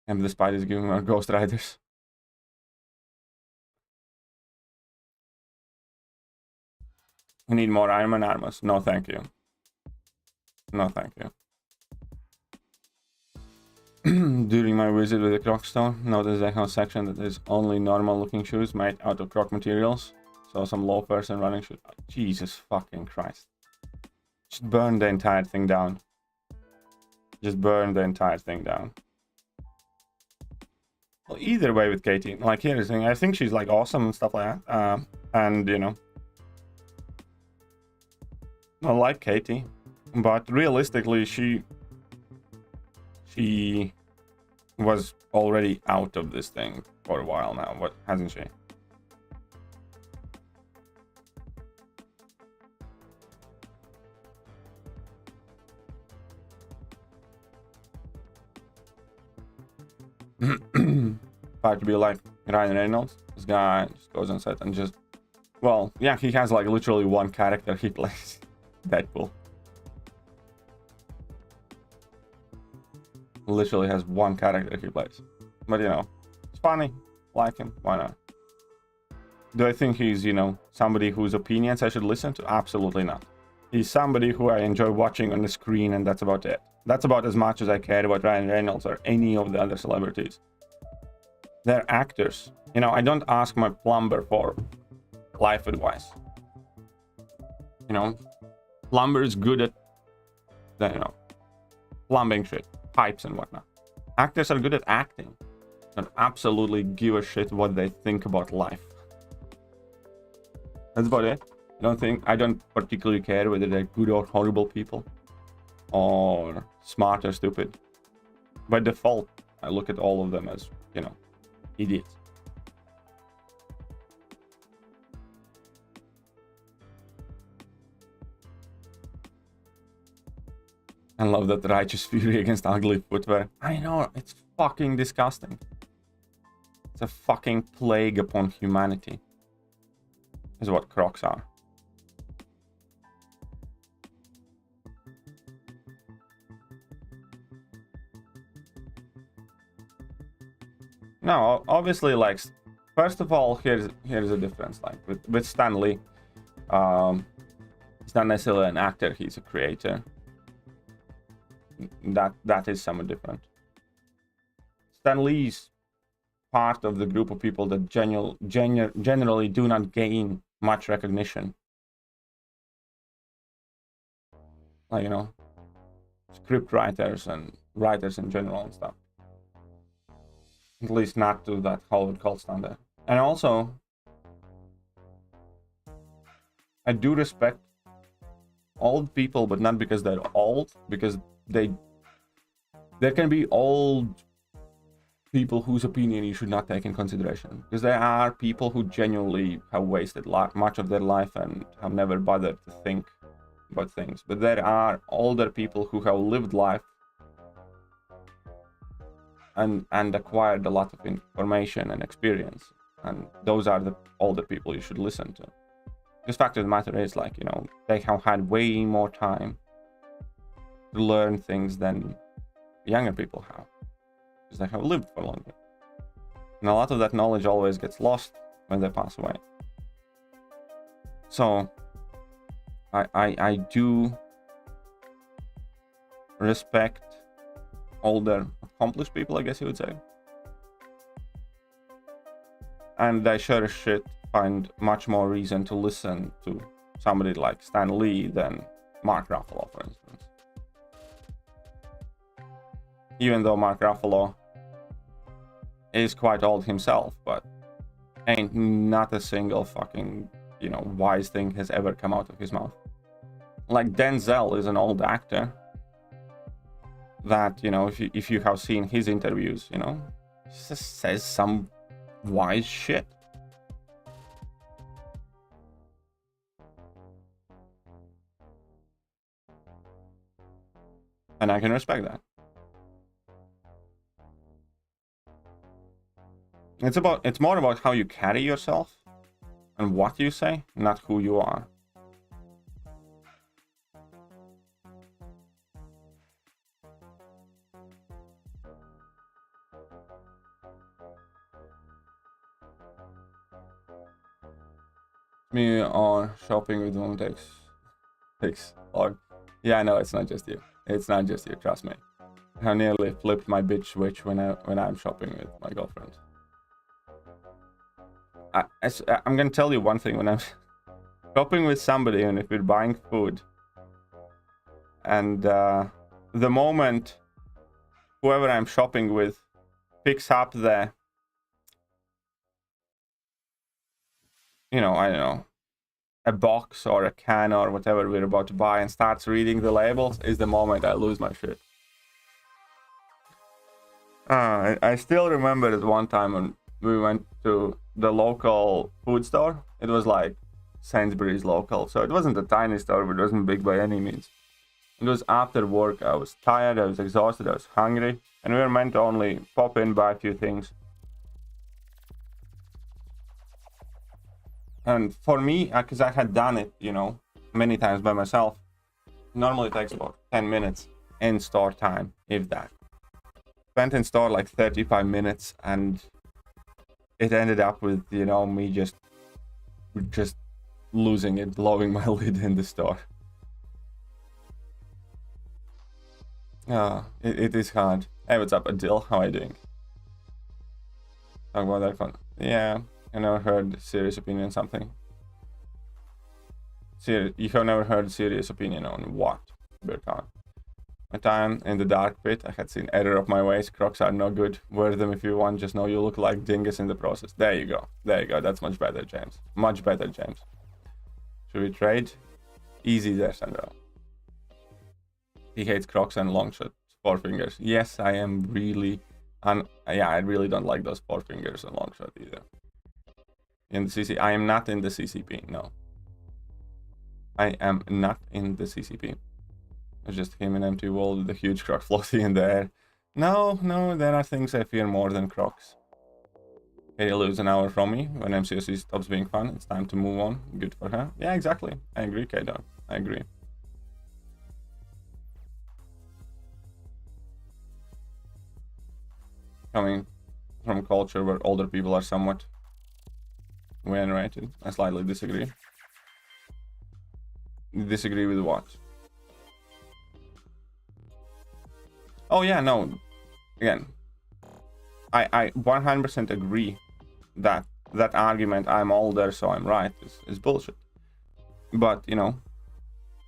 And the Spidey's giving her Ghost Riders. We need more Iron Man armors. No, thank you. No, thank you. During my visit with the Croc store, noticed they have a section that is only normal looking shoes made out of Croc materials. So some loafers and running shoes. Jesus fucking Christ. Just burn the entire thing down. Just burn the entire thing down. Well, either way with Katie, like here's the thing, I think she's like awesome and stuff like that. And you know, I like Katie, but realistically, she was already out of this thing for a while now. What hasn't she? About to be like Ryan Reynolds. This guy just goes on set and just, well, yeah, he has like literally one character he plays. Deadpool. Literally has one character he plays. But you know, it's funny. Like him. Why not? Do I think he's, you know, somebody whose opinions I should listen to? Absolutely not. He's somebody who I enjoy watching on the screen, and that's about it. That's about as much as I care about Ryan Reynolds or any of the other celebrities. They're actors. You know, I don't ask my plumber for life advice. You know, plumber is good at, you know, plumbing shit, pipes and whatnot. Actors are good at acting. Don't absolutely give a shit what they think about life. That's about it. I don't particularly care whether they're good or horrible people, or smart or stupid. By default, I look at all of them as, you know, idiots. I love that righteous fury against ugly footwear. I know, it's fucking disgusting. It's a fucking plague upon humanity. Is what Crocs are. No, obviously, like, first of all, here's a difference. Like with Stan Lee, he's not necessarily an actor; he's a creator. That is somewhat different. Stan Lee's part of the group of people that generally do not gain much recognition. Like, you know, script writers and writers in general and stuff. At least not to that Hollywood cult standard. And also, I do respect old people, but not because they're old, because there can be old people whose opinion you should not take in consideration, because there are people who genuinely have wasted much of their life and have never bothered to think about things. But there are older people who have lived life and acquired a lot of information and experience, and those are the older people you should listen to. Because fact of the matter is, like, you know, they have had way more time to learn things than younger people have, because they have lived for longer, and a lot of that knowledge always gets lost when they pass away. So I do respect older accomplished people, I guess you would say, and I sure as shit find much more reason to listen to somebody like Stan Lee than Mark Ruffalo, for instance. Even though Mark Ruffalo is quite old himself, but ain't not a single fucking, you know, wise thing has ever come out of his mouth. Like Denzel is an old actor that, you know, if you have seen his interviews, you know, he just says some wise shit. And I can respect that. It's more about how you carry yourself and what you say, not who you are. Me on shopping with one takes long. Yeah, no, it's not just you. It's not just you. Trust me. I nearly flipped my bitch switch when I'm shopping with my girlfriend. I'm gonna tell you one thing: when I'm shopping with somebody, and if we're buying food, and the moment whoever I'm shopping with picks up the, I don't know, a box or a can or whatever we're about to buy and starts reading the labels, is the moment I lose my shit. I still remember it one time when we went to the local food store. It was like Sainsbury's local, so it wasn't a tiny store, but it wasn't big by any means. It was after work. I was tired, I was exhausted, I was hungry, and we were meant to only pop in, buy a few things. And for me, because I had done it, many times by myself, normally it takes about 10 minutes in store time, if that. Spent in store like 35 minutes, and it ended up with, me just losing it, blowing my lid in the store. It is hard. Hey, what's up, Adil? How are you doing? Talk about that fun. Yeah. I never heard serious opinion on something. You have never heard serious opinion on what, Bertan? My time in the dark pit, I had seen error of my ways. Crocs are no good. Wear them if you want. Just know you look like dingus in the process. There you go. There you go. That's much better, James. Much better, James. Should we trade? Easy there, Sandro. He hates Crocs and long shot four fingers. Yes, I am really... yeah, I really don't like those four fingers and long shot either. In the CC, I am not in the CCP, no. I am not in the CCP. It's just him in empty world with a huge Croc floating in the air. No, there are things I fear more than Crocs. Katie lives an hour from me. When MCOC stops being fun, it's time to move on. Good for her. Yeah, exactly. I agree, K-Dog. I agree. Coming from a culture where older people are somewhat venerated, I slightly disagree. Disagree with what? Oh yeah, no. Again, I 100% agree that that argument, I'm older so I'm right, is bullshit. But,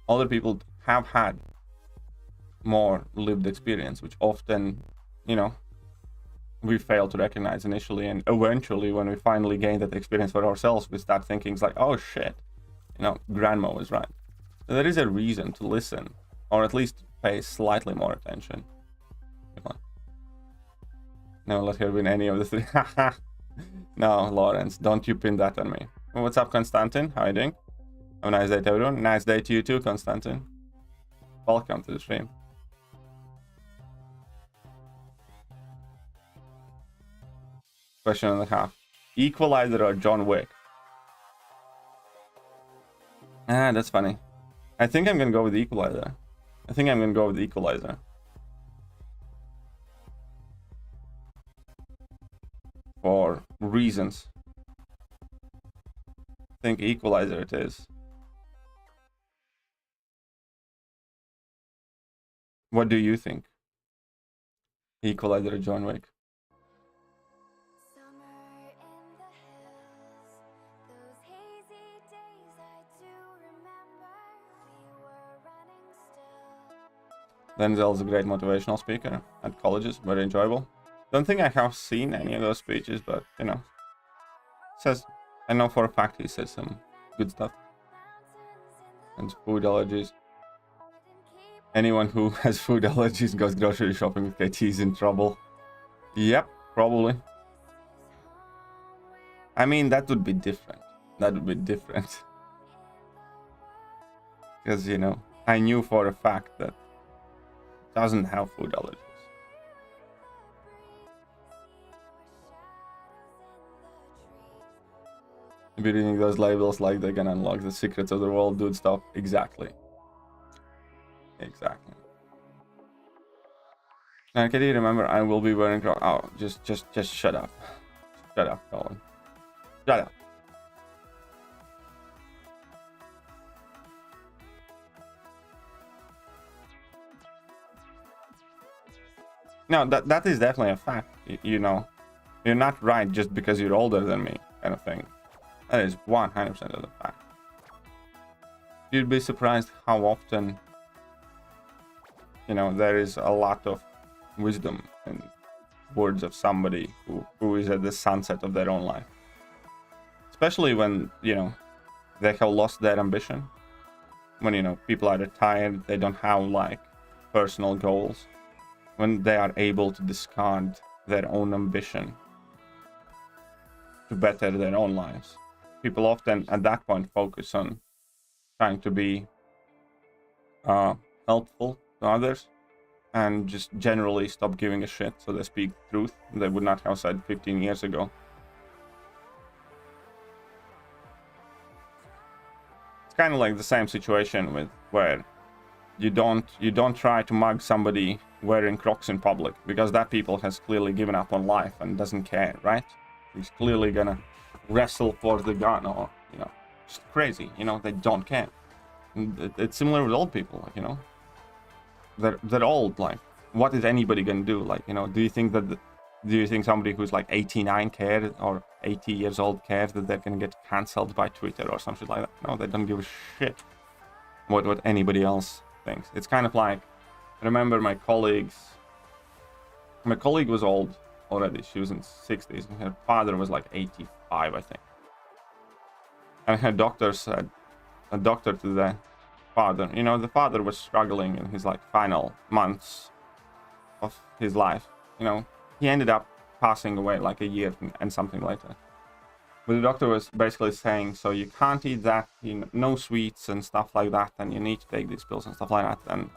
older people have had more lived experience, which often, we fail to recognize initially, and eventually when we finally gain that experience for ourselves, we start thinking it's like, oh shit, grandma was right. So there is a reason to listen, or at least pay slightly more attention. Come on. Never let her win any of the three. No, Lawrence, don't you pin that on me. What's up, Konstantin? How are you doing? Have a nice day to everyone. Nice day to you too, Konstantin. Welcome to the stream. Question and a half. Equalizer or John Wick? That's funny. I think I'm gonna go with Equalizer. For reasons. I think Equalizer it is. What do you think? Equalizer or John Wick? Denzel's a great motivational speaker at colleges, very enjoyable. Don't think I have seen any of those speeches, but says, I know for a fact he says some good stuff. And food allergies. Anyone who has food allergies goes grocery shopping with KT is in trouble. Yep, probably. I mean, that would be different. Because, I knew for a fact that doesn't have food allergies. Be reading those labels like they can unlock the secrets of the world, dude. Stop. Exactly. Now, can you remember? I will be wearing. Oh, just shut up. Shut up, Colin. Shut up. No, that is definitely a fact. You know, you're not right just because you're older than me, kind of thing. That is 100% of the fact. You'd be surprised how often, you know, there is a lot of wisdom in words of somebody who is at the sunset of their own life. Especially when, you know, they have lost their ambition. When, you know, people are retired, they don't have, like, personal goals. When they are able to discard their own ambition to better their own lives. People often, at that point, focus on trying to be helpful to others and just generally stop giving a shit, so they speak truth they would not have said 15 years ago. It's kind of like the same situation with where you don't try to mug somebody wearing Crocs in public, because that people has clearly given up on life and doesn't care, right? He's clearly gonna wrestle for the gun, or, you know, just crazy, you know, they don't care. And it's similar with old people, like, you know, they're old, like, what is anybody gonna do? Like, you know, do you think somebody who's like 89 cares, or 80 years old cares that they're gonna get cancelled by Twitter or something like that? No, they don't give a shit what anybody else thinks. It's kind of like, I remember my colleague was old already. She was in 60s, and her father was like 85, I think. And her doctor said, a doctor to the father, you know, the father was struggling in his like final months of his life. You know, he ended up passing away like a year and something later. But the doctor was basically saying, so you can't eat that, you know, no sweets and stuff like that, and you need to take these pills and stuff like that.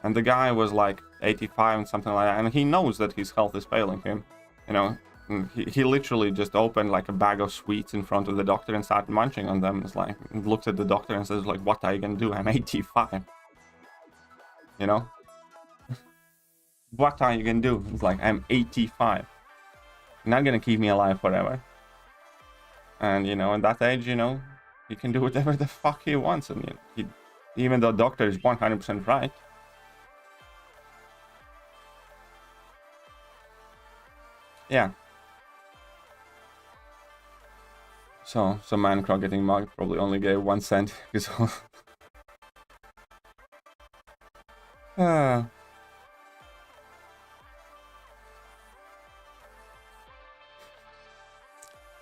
And the guy was like 85 and something like that, and he knows that his health is failing him, you know. He literally just opened like a bag of sweets in front of the doctor and started munching on them. It's like, looked at the doctor and says like, what are you gonna do? I'm 85. You know? What are you gonna do? It's like, I'm 85. You're not gonna keep me alive forever. And, you know, at that age, you know, he can do whatever the fuck he wants. And even though doctor is 100% right. Yeah. So man Croc getting mugged probably only gave 1 cent.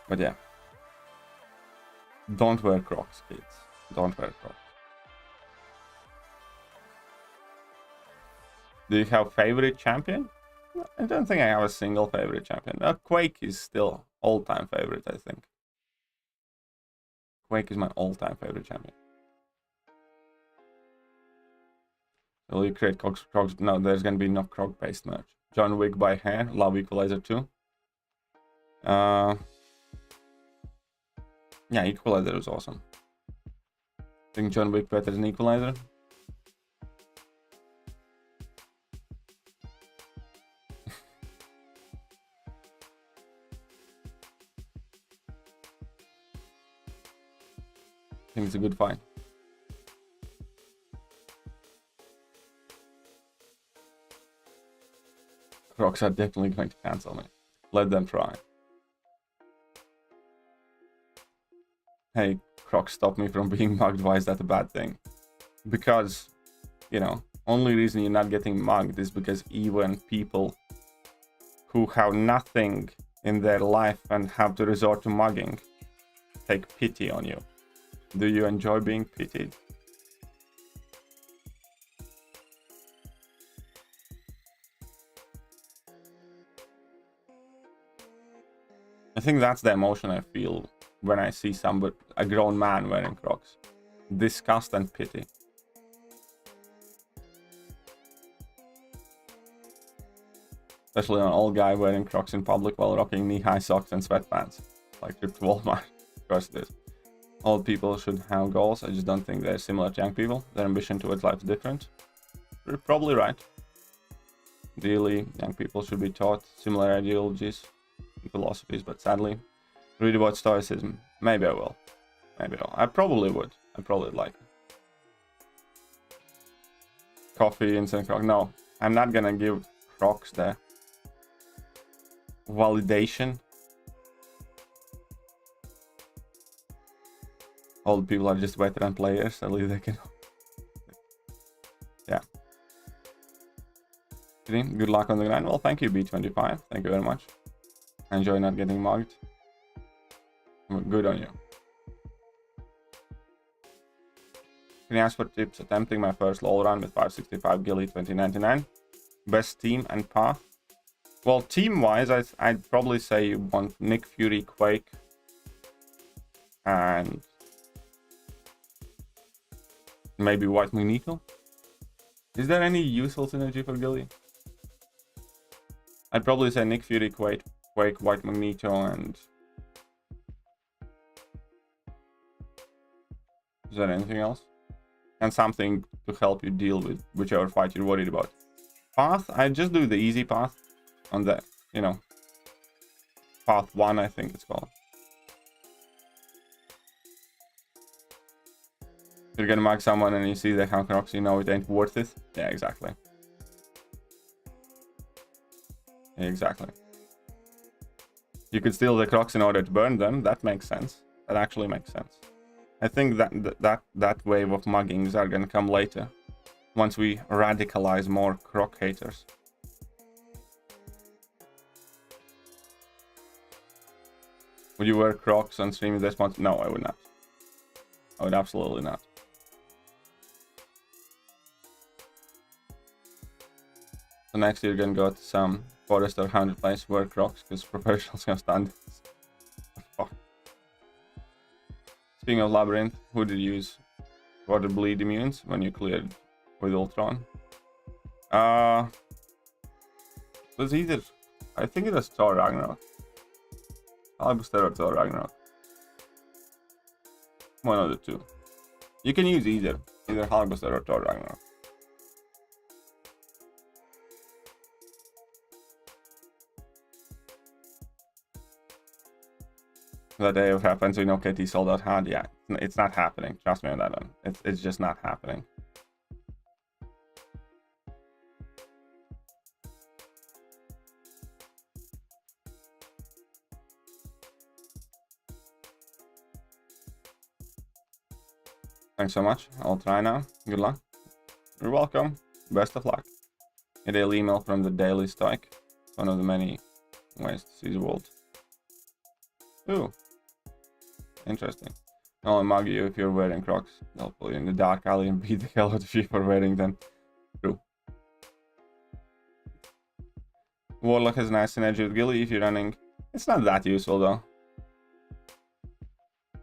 But yeah. Don't wear Crocs, kids. Don't wear Crocs. Do you have favorite champion? I don't think I have a single favorite champion. Quake is still all-time favorite, I think. Quake is my all-time favorite champion. Will you create Crocs? No, there's gonna be no Croc-based merch. John Wick by hair. Love Equalizer 2. Yeah, Equalizer is awesome. Think John Wick better than Equalizer? I think it's a good fight. Crocs are definitely going to cancel me. Let them try. Hey, Crocs, stop me from being mugged. Why is that a bad thing? Because, you know, only reason you're not getting mugged is because even people who have nothing in their life and have to resort to mugging take pity on you. Do you enjoy being pitied? I think that's the emotion I feel when I see somebody, a grown man wearing Crocs. Disgust and pity. Especially an old guy wearing Crocs in public while rocking knee-high socks and sweatpants. Like trip to Walmart. Of course it is. Old people should have goals. I just don't think they're similar to young people. Their ambition towards life is different. You're probably right. Ideally, young people should be taught similar ideologies and philosophies, but sadly, read about Stoicism. Maybe I will. Maybe I'll. I probably would. I probably like it. Coffee, instant Croc. No, I'm not gonna give Crocs the validation. All the people are just veteran players, at least they can. Yeah. Good luck on the grind. Well, thank you, B25. Thank you very much. Enjoy not getting mugged. Good on you. Can you ask for tips attempting my first LoL run with 565 Gilly 2099? Best team and path? Well, team-wise, I'd probably say you want Nick Fury, Quake, and maybe White Magneto. Is there any useful synergy for Gilly? I'd probably say Nick Fury, Quake, White Magneto, and... Is there anything else? And something to help you deal with whichever fight you're worried about. Path, I just do the easy path on that, you know. Path 1, I think it's called. You're gonna mark someone and you see they have Crocs, you know it ain't worth it. Yeah, exactly. Yeah, exactly. You could steal the Crocs in order to burn them. That makes sense. That actually makes sense. I think that wave of muggings are gonna come later, once we radicalize more Croc haters. Would you wear Crocs on stream this month? No, I would not. I would absolutely not. So next you're gonna go to some forest or 100 place, wear Crocs, because professionals have standards. Fuck. Speaking of Labyrinth, who did you use for the bleed immunes when you cleared with Ultron? It was either, I think it was Thor Ragnarok. Halbuster or Thor Ragnarok. One of the two. You can use either Halbuster or Thor Ragnarok. That day of happens, we know KT sold out hard. Yeah, it's not happening. Trust me on that one. It's just not happening. Thanks so much. I'll try now. Good luck. You're welcome. Best of luck. A daily email from the Daily Stoic. One of the many ways to see the world. Ooh. Interesting. I'll only mug you if you're wearing Crocs. They'll pull you in the dark alley and beat the hell out of you for wearing them. True. Warlock has nice synergy with Gilly if you're running. It's not that useful though.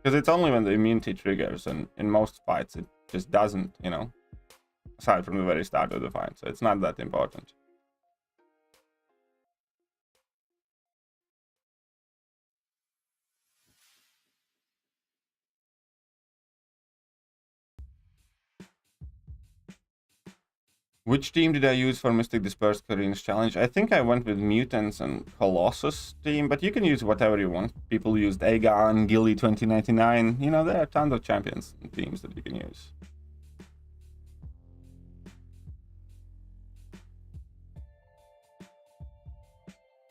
Because it's only when the immunity triggers, and in most fights it just doesn't, you know. Aside from the very start of the fight, so it's not that important. Which team did I use for Mystic Dispersed Karin's challenge? I think I went with Mutants and Colossus team, but you can use whatever you want. People used Aegon, Gilly 2099. You know, there are tons of champions and teams that you can use.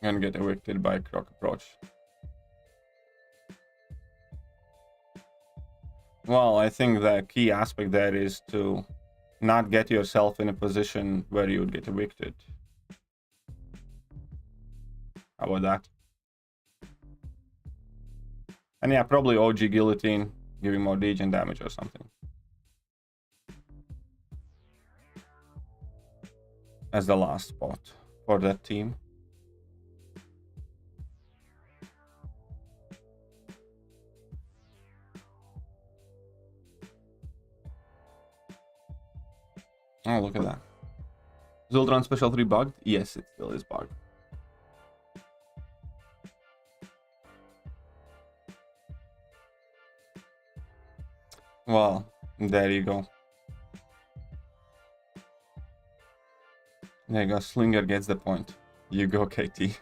And get evicted by Croc approach. Well, I think the key aspect there is to not get yourself in a position where you would get evicted. How about that? And yeah, probably OG Guillotine, giving more degen damage or something. As the last spot for that team. Oh, look at that. Is Ultron Special 3 bugged? Yes, it still is bugged. Well, there you go. There you go. Slinger gets the point. You go, KT.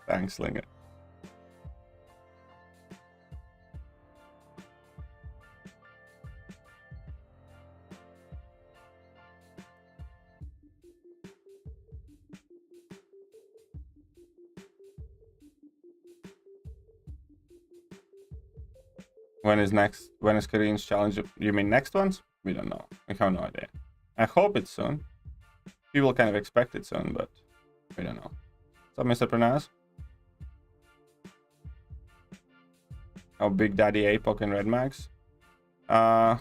Thanks, Slinger. When is Korean's challenge? You mean next ones? We don't know. We have no idea. I hope it's soon. People kind of expect it soon, but we don't know. What's up, Mr. Pranaz? Oh, Big Daddy APOC and Red Max. I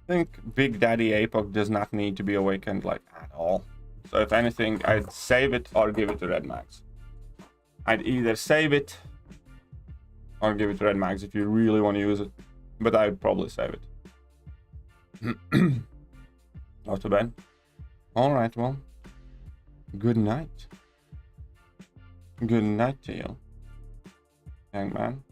think Big Daddy APOC does not need to be awakened like at all. So if anything, I'd save it or give it to Red Max. I'd either save it or give it to Red Max if you really want to use it. But I'd probably save it. Off to bed. Alright, well. Good night. Good night to you, young man.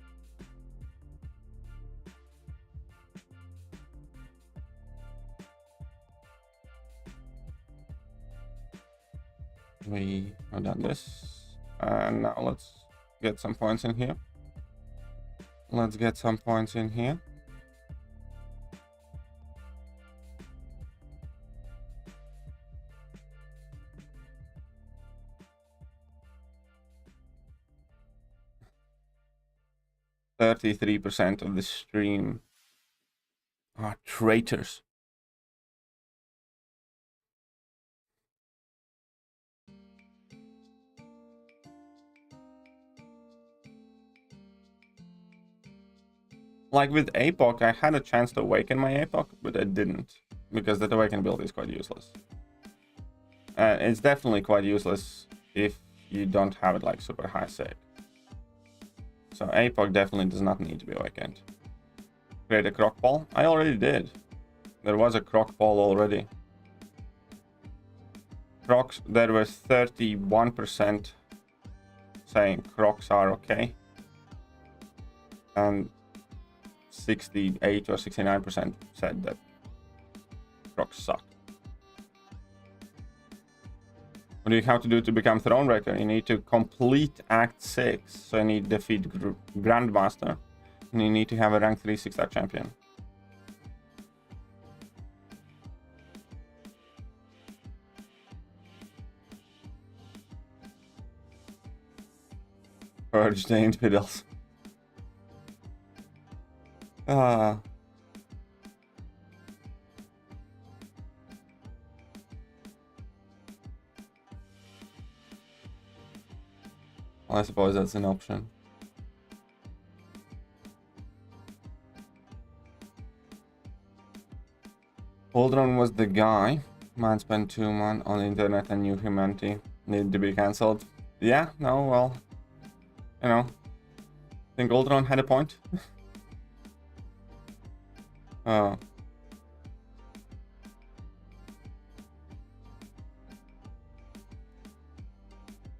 We have done this. And now let's get some points in here. Let's get some points in here. %33% of the stream are traitors. Like with APOC, I had a chance to awaken my APOC, but I didn't, because that awaken build is quite useless. It's definitely quite useless if you don't have it like super high save. So APOC definitely does not need to be awakened. Create a Croc poll? I already did. There was a Croc poll already. Crocs, there was 31% saying Crocs are okay. And 68 or 69% said that Crocs suck. What do you have to do to become Thronebreaker? You need to complete Act 6. So you need to defeat Grandmaster. And you need to have a rank 3 6-star champion. Purge the infidels. Well, I suppose that's an option. Aldron was the guy. Man spent 2 months on the internet and knew humanity needed to be cancelled. Yeah, no, well, you know, I think Aldron had a point. I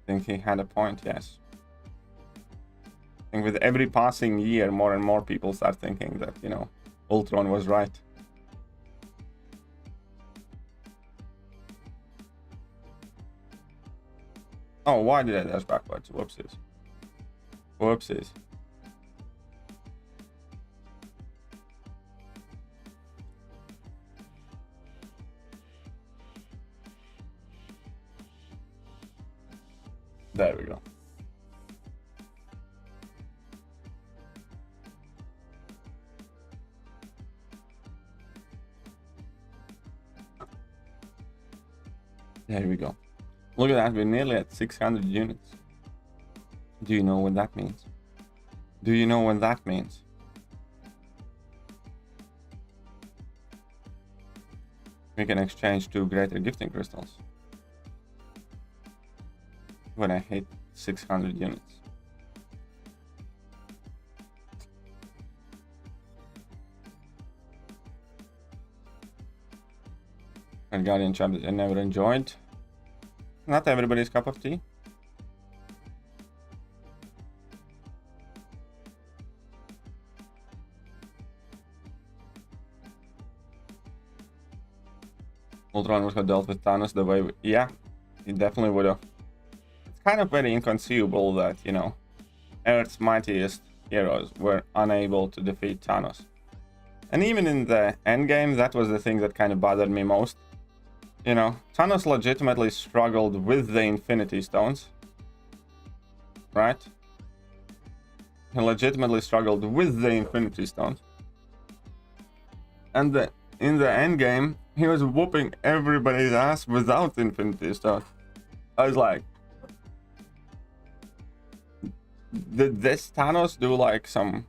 think he had a point, yes. I think with every passing year, more and more people start thinking that, you know, Ultron was right. Oh, why did I dash backwards? Whoopsies. Whoopsies. There we go. There we go. Look at that, we're nearly at 600 units. Do you know what that means? Do you know what that means? We can exchange 2 greater gifting crystals when I hit 600 units. And Guardian chapter I never enjoyed. Not everybody's cup of tea. Ultron would have dealt with Thanos the way yeah, he definitely would have. It's kind of very inconceivable that, you know, Earth's mightiest heroes were unable to defeat Thanos. And even in the endgame, that was the thing that kind of bothered me most. You know, Thanos legitimately struggled with the Infinity Stones. Right? He legitimately struggled with the Infinity Stones. And in the end game, he was whooping everybody's ass without Infinity Stones. I was like, did this Thanos do like some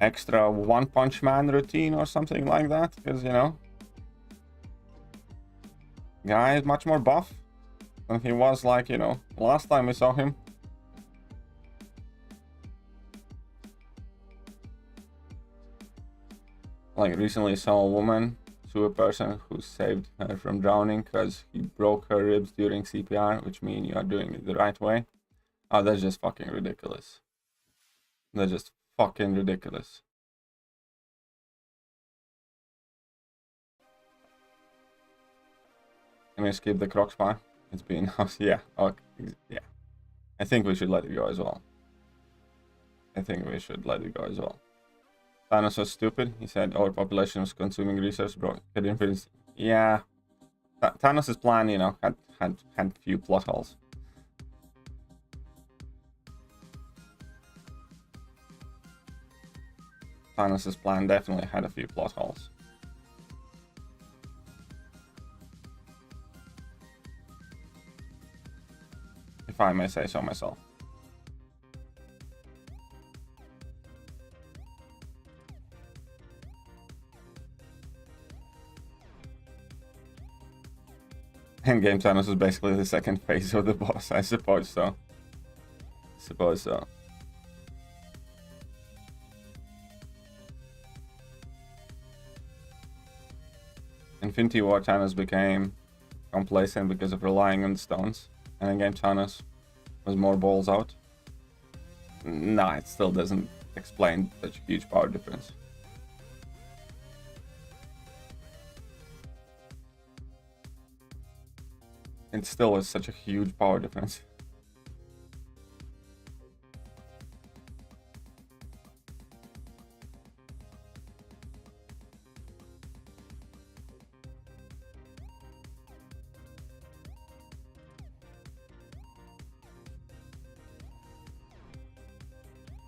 extra One Punch Man routine or something like that? Because, you know, guy is much more buff than he was, like, you know, last time we saw him. Like, recently saw a woman sue a person who saved her from drowning because he broke her ribs during CPR, which means you are doing it the right way. Oh, that's just fucking ridiculous. That's just fucking ridiculous. I'm gonna skip the Croc spy. It's been, yeah, okay, yeah. I think we should let it go as well. I think we should let it go as well. Thanos was stupid. He said overpopulation was consuming resource, bro. Yeah. Thanos' plan, you know, had few plot holes. Thanos' plan definitely had a few plot holes. If I may say so myself. Endgame Thanos is basically the second phase of the boss, I suppose so. Infinity War Thanos became complacent because of relying on the stones. And Endgame Thanos was more balls out. Nah, it still doesn't explain such a huge power difference. It still is such a huge power difference.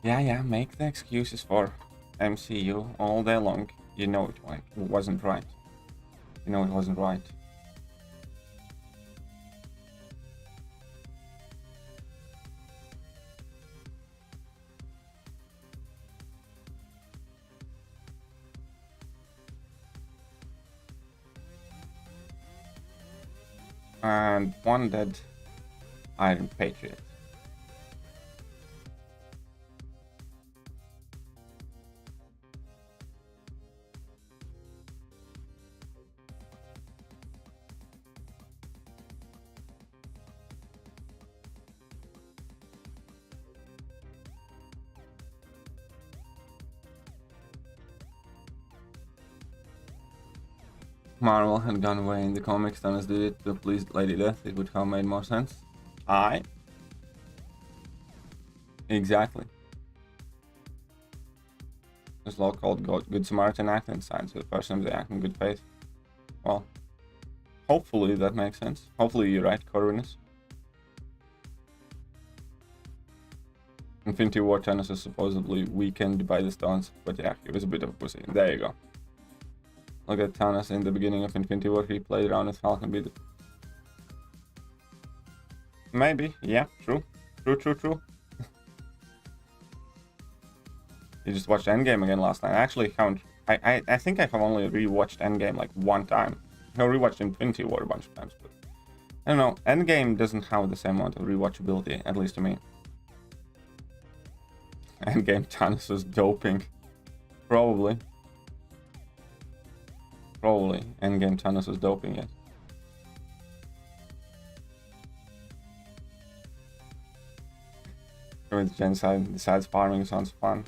Yeah, make the excuses for MCU all day long. You know it wasn't right. You know it wasn't right. And one dead Iron Patriot. Marvel had gone away in the comics, Thanos did it to please Lady Death, it would have made more sense. Exactly. There's a law called Good Samaritan Act and signed to the person if they act in good faith. Well, hopefully that makes sense. Hopefully you're right, Corvinus. Infinity War Thanos is supposedly weakened by the stones, but yeah, he was a bit of a pussy. There you go. Look at Thanos in the beginning of Infinity War, he played around with Falcon beat. Maybe, yeah, true. True. You just watched Endgame again last night. I actually haven't. I think I have only rewatched Endgame like one time. I rewatched Infinity War a bunch of times, but I don't know. Endgame doesn't have the same amount of rewatchability, at least to me. Endgame Thanos was doping. Probably. Endgame Thanos was doping it. With genocide, besides farming sounds fun.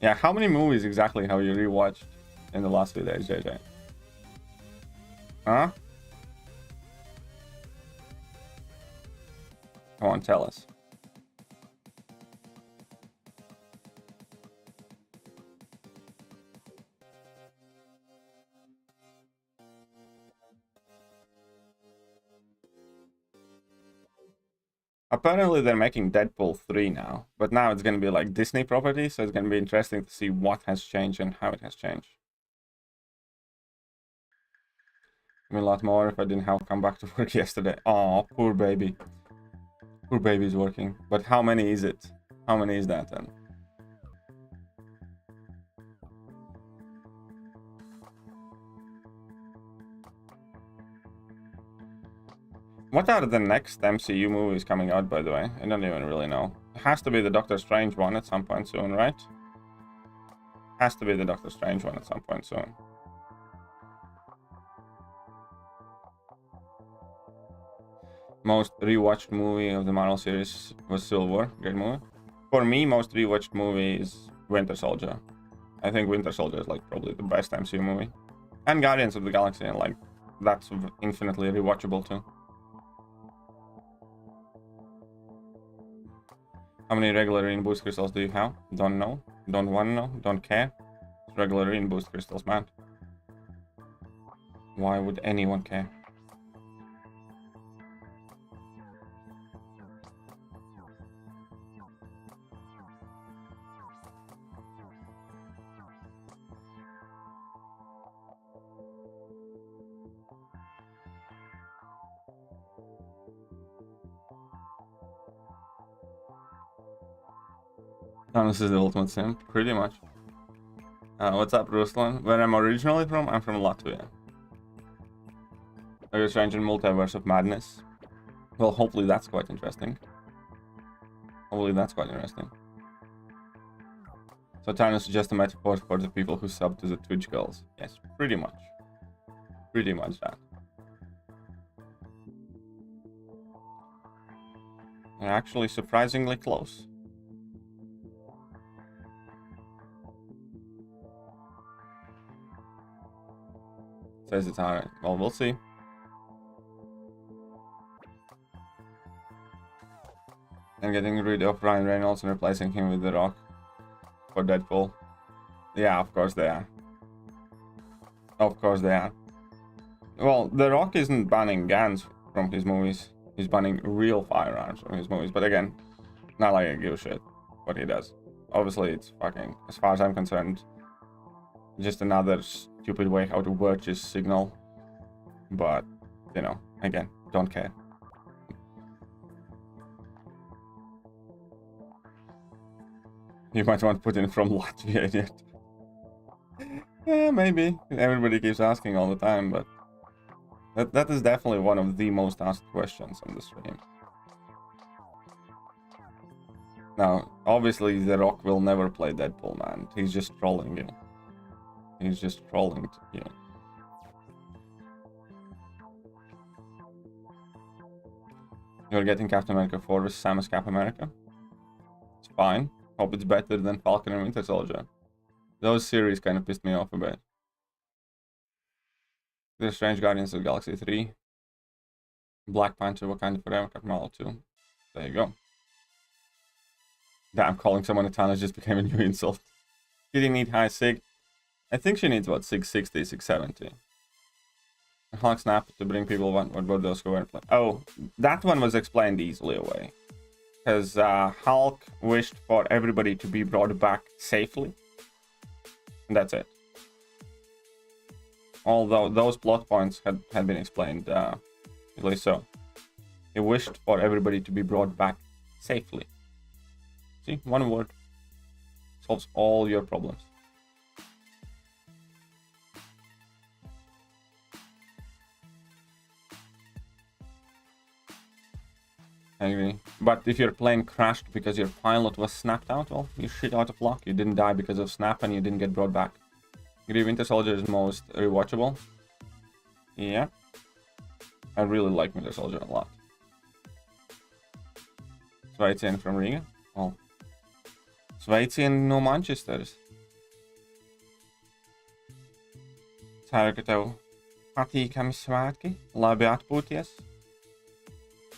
Yeah, how many movies exactly have you rewatched in the last few days, JJ? Huh? Come on, tell us. Apparently they're making Deadpool 3 now, but now it's going to be like Disney property, so it's going to be interesting to see what has changed and how it has changed. I mean, a lot more if I didn't have to come back to work yesterday. Oh, poor baby. Poor baby's working. But how many is it? How many is that then? What are the next MCU movies coming out, by the way? I don't even really know. It has to be the Doctor Strange one at some point soon, right? Has to be the Doctor Strange one at some point soon. Most rewatched movie of the Marvel series was Civil. Great movie. For me, most rewatched movie is Winter Soldier. I think Winter Soldier is like probably the best MCU movie. And Guardians of the Galaxy, and like that's infinitely rewatchable too. How many regular in boost crystals do you have? Don't know. Don't want to know. Don't care. It's regular in boost crystals, man. Why would anyone care? This is the ultimate sim, pretty much. What's up, Ruslan? Where I'm originally from? I'm from Latvia. Are you strange in Multiverse of Madness? Well, hopefully that's quite interesting. Hopefully that's quite interesting. So Thanos is just a metaphor for the people who sub to the Twitch girls. Yes, pretty much. Pretty much that. They're actually surprisingly close. Says it's alright. Well, we'll see. And getting rid of Ryan Reynolds and replacing him with The Rock for Deadpool. Yeah, of course they are. Of course they are. Well, The Rock isn't banning guns from his movies. He's banning real firearms from his movies. But again, not like I give a shit what he does. Obviously, it's fucking, as far as I'm concerned, just another stupid way how to word his signal. But, you know, again, don't care. You might want Putin from Latvia yet. Yeah, maybe. Everybody keeps asking all the time, but that is definitely one of the most asked questions on the stream. Now, obviously, The Rock will never play Deadpool, man. He's just trolling you. He's just trolling you. You're getting Captain America 4 with Samus Cap America? It's fine. Hope it's better than Falcon and Winter Soldier. Those series kind of pissed me off a bit. There's Strange Guardians of the Galaxy 3. Black Panther, Wakanda Forever, Captain Marvel 2. There you go. Damn, calling someone a Thanos just became a new insult. She didn't need high sig. I think she needs about 660, 670. Hulk snap to bring people what those who weren't playing. Oh, that one was explained easily away. Because Hulk wished for everybody to be brought back safely. And that's it. Although those plot points had been explained, at least so. He wished for everybody to be brought back safely. See, one word solves all your problems. I agree. But if your plane crashed because your pilot was snapped out, well, you shit out of luck. You didn't die because of snap and you didn't get brought back. Agree, Winter Soldier is most rewatchable. Yeah. I really like Winter Soldier a lot. Sveicien from Riga. Well, Sveicien no Manchesteris. Ceru, ka tev patīkami svētki, labi atpūties,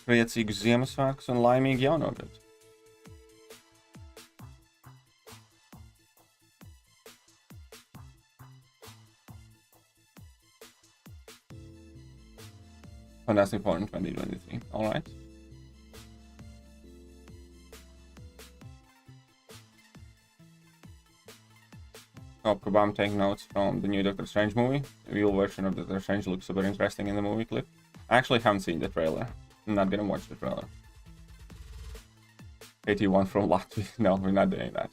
priecīgus Ziemassvētkus un laimīgu jauno gadu. Fantastic Four in 2023. Alright. Oh, Kabam take notes from the new Doctor Strange movie. The real version of Doctor Strange looks super interesting in the movie clip. I actually haven't seen the trailer. I'm not gonna watch the trailer. 81 from Latvia. No, we're not doing that.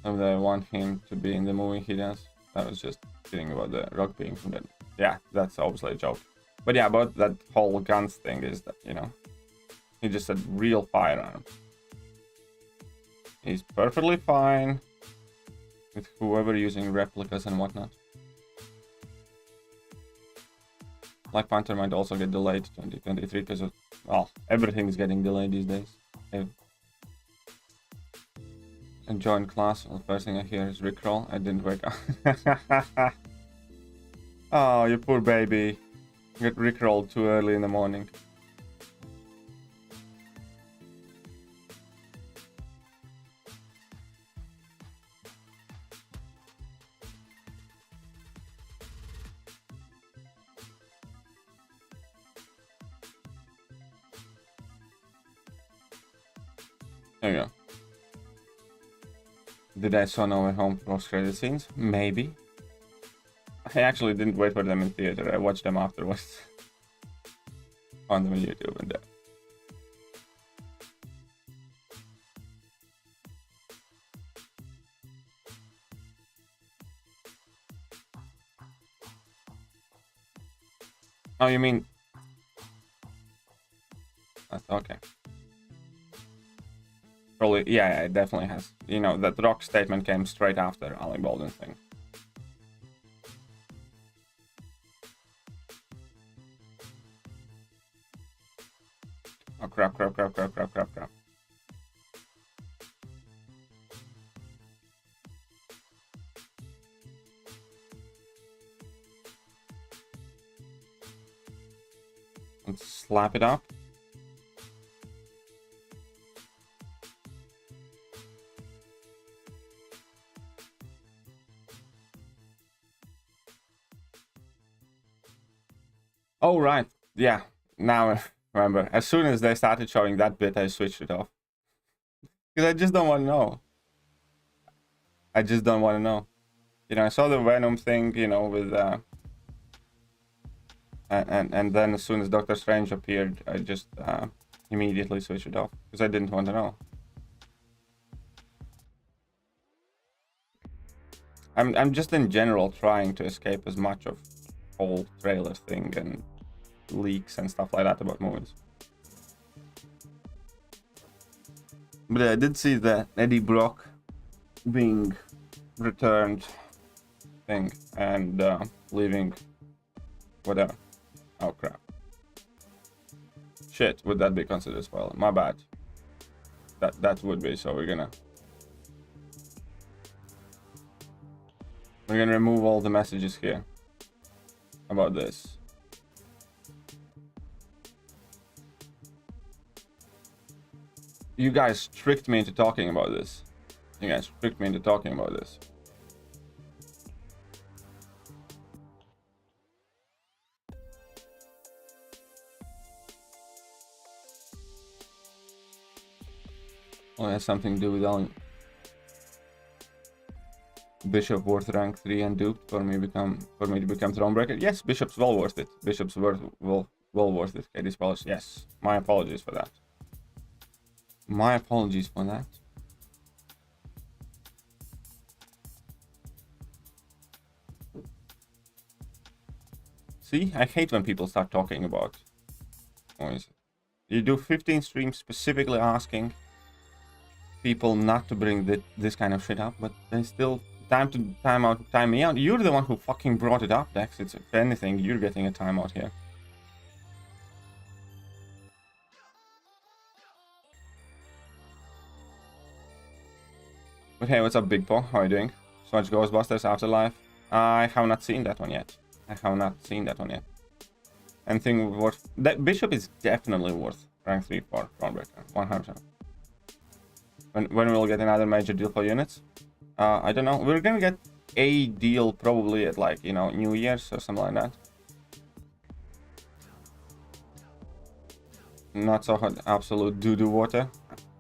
If they want him to be in the movie, he does. I was just kidding about the Rock being from that. Yeah, that's obviously a joke. But yeah, about that whole guns thing is that, you know, he just said real firearm. He's perfectly fine with whoever using replicas and whatnot. Black Panther might also get delayed 2023 because of, well, everything is getting delayed these days. And join class. Well, the first thing I hear is Rickroll. I didn't wake up. Oh, you poor baby. You got Rickrolled too early in the morning. There you go. Did I saw No Way Home post-credit scenes? Maybe. I actually didn't wait for them in theater. I watched them afterwards. On them on YouTube and that. Oh, you mean... That's okay. Probably, yeah, it definitely has. You know, that Rock statement came straight after Alec Baldwin thing. Oh, crap. Let's slap it up. Oh, right. Yeah. Now I remember. As soon as they started showing that bit, I switched it off. Because I just don't want to know. I just don't want to know. You know, I saw the Venom thing, you know, with... And then as soon as Doctor Strange appeared, I just immediately switched it off. Because I didn't want to know. I'm just in general trying to escape as much of whole trailer thing and leaks and stuff like that about movies. But I did see the Eddie Brock being returned thing and leaving whatever. Oh crap. Shit, would that be considered spoiler? My bad. That would be, so we're gonna remove all the messages here about this. You guys tricked me into talking about this. Well, it has something to do with all Bishop worth rank 3 and duped for me to become Thronebreaker. Yes, Bishop's well worth it. Bishop's well worth it. KD Spellers, yes. My apologies for that. See, I hate when people start talking about. What is it? You do 15 streams specifically asking people not to bring this kind of shit up, but they still time me out. You're the one who fucking brought it up, Dex. It's, if anything, you're getting a timeout here. But hey, what's up, Big Paw? How are you doing? So much Ghostbusters Afterlife. I have not seen that one yet. Anything worth... That Bishop is definitely worth rank 3 for Thronebreaker. 100%. When we'll get another major deal for units? I don't know. We're gonna get a deal probably at, like, you know, New Year's or something like that. Not so hot. Absolute doo-doo water.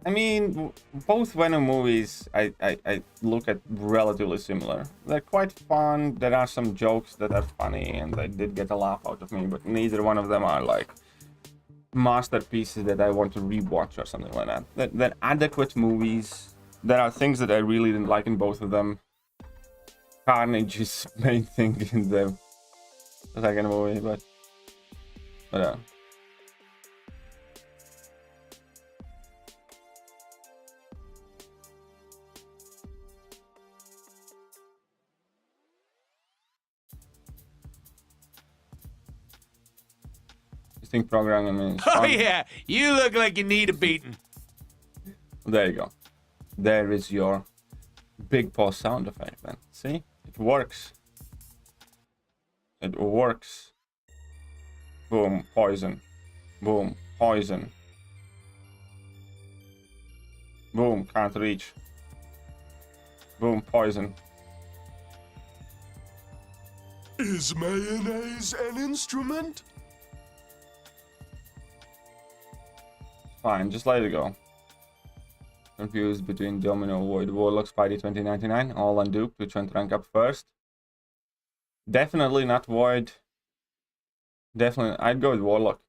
I mean, both Venom movies I look at relatively similar. They're quite fun. There are some jokes that are funny, and they did get a laugh out of me, but neither one of them are like masterpieces that I want to rewatch or something like that. They're adequate movies. There are things that I really didn't like in both of them. Carnage is main thing in the second movie, but yeah. Think programming is Oh yeah, you look like you need a beating. There you go. There is your big pause sound effect then. See? It works. It works. Boom, poison. Boom, poison. Boom, can't reach. Boom, poison. Is mayonnaise an instrument? Fine, just let it go. Confused between Domino, Void, Warlock, Spidey 2099, all unduped. Which one to rank up first? Definitely not Void. Definitely, I'd go with Warlock.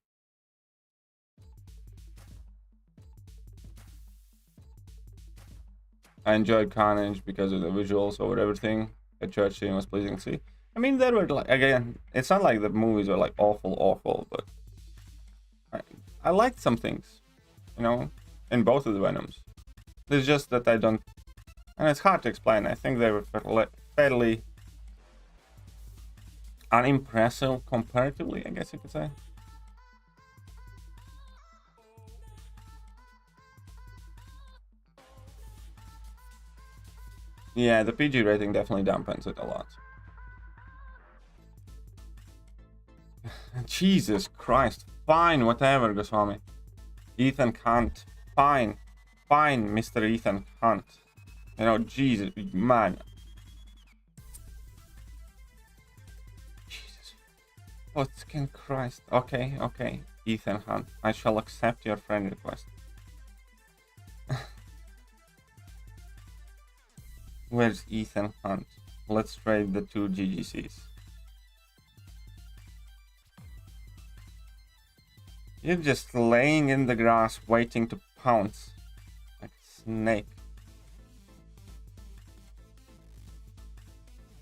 I enjoyed Carnage because of the visuals over everything. The church scene was pleasing to see. I mean, there were like, again, it's not like the movies were like awful, but I liked some things. You know, in both of the Venoms. It's just that I don't... And it's hard to explain. I think they were fairly unimpressive comparatively, I guess you could say. Yeah, the PG rating definitely dampens it a lot. Jesus Christ. Fine, whatever, Goswami. Ethan Hunt. Fine, Mr. Ethan Hunt. You know, Jesus, man. Jesus. Fucking Christ. Okay, Ethan Hunt. I shall accept your friend request. Where's Ethan Hunt? Let's trade the 2 GGCs. You're just laying in the grass waiting to pounce. Like a snake.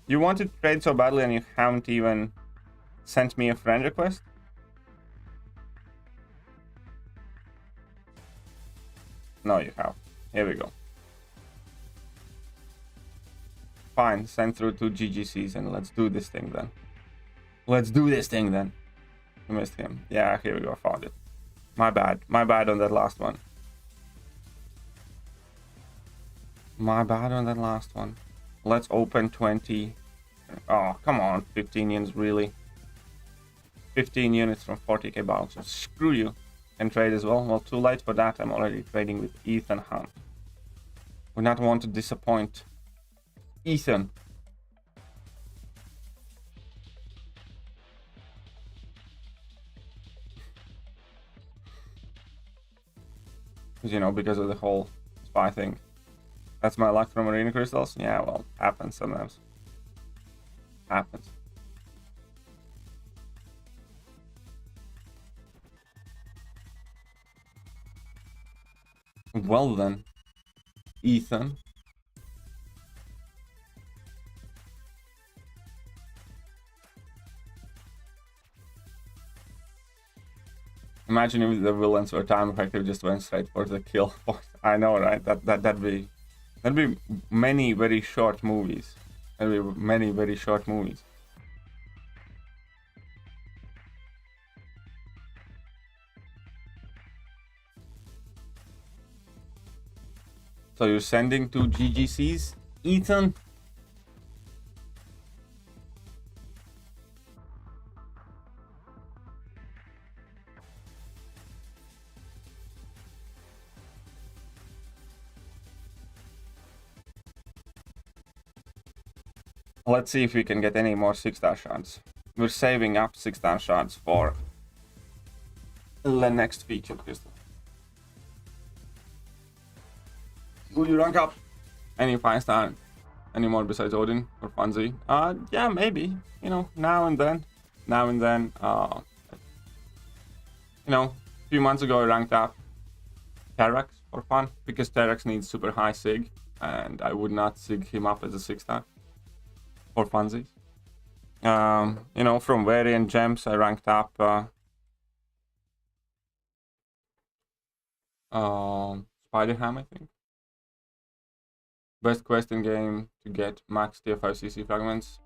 You want to trade so badly and you haven't even sent me a friend request? No, you have. Here we go. Fine, send through 2 GGCs and let's do this thing then. You missed him. Yeah, here we go, found it. My bad on that last one. Let's open 20. Oh, come on, 15 units, really? 15 units from 40k bouncers. Screw you. Can trade as well? Well, too late for that. I'm already trading with Ethan Hunt. Would not want to disappoint Ethan. You know, because of the whole spy thing. That's my luck from arena crystals? Yeah, well, happens sometimes. Happens. Well then, Ethan. Imagine if the villains were time effective, just went straight for the kill point. I know, right? That'd be many very short movies. So you're sending 2 GGCs, Ethan? Let's see if we can get any more 6-star shards. We're saving up 6-star shards for the next feature crystal. Will you rank up any 5-star anymore besides Odin or Funzy? Yeah, maybe. You know, now and then. You know, a few months ago I ranked up Terax for fun because Terax needs super high sig, and I would not sig him up as a 6-star for funsies. You know, from variant gems I ranked up Spider-Ham, I think. Best quest in game to get max tier 5 CC fragments,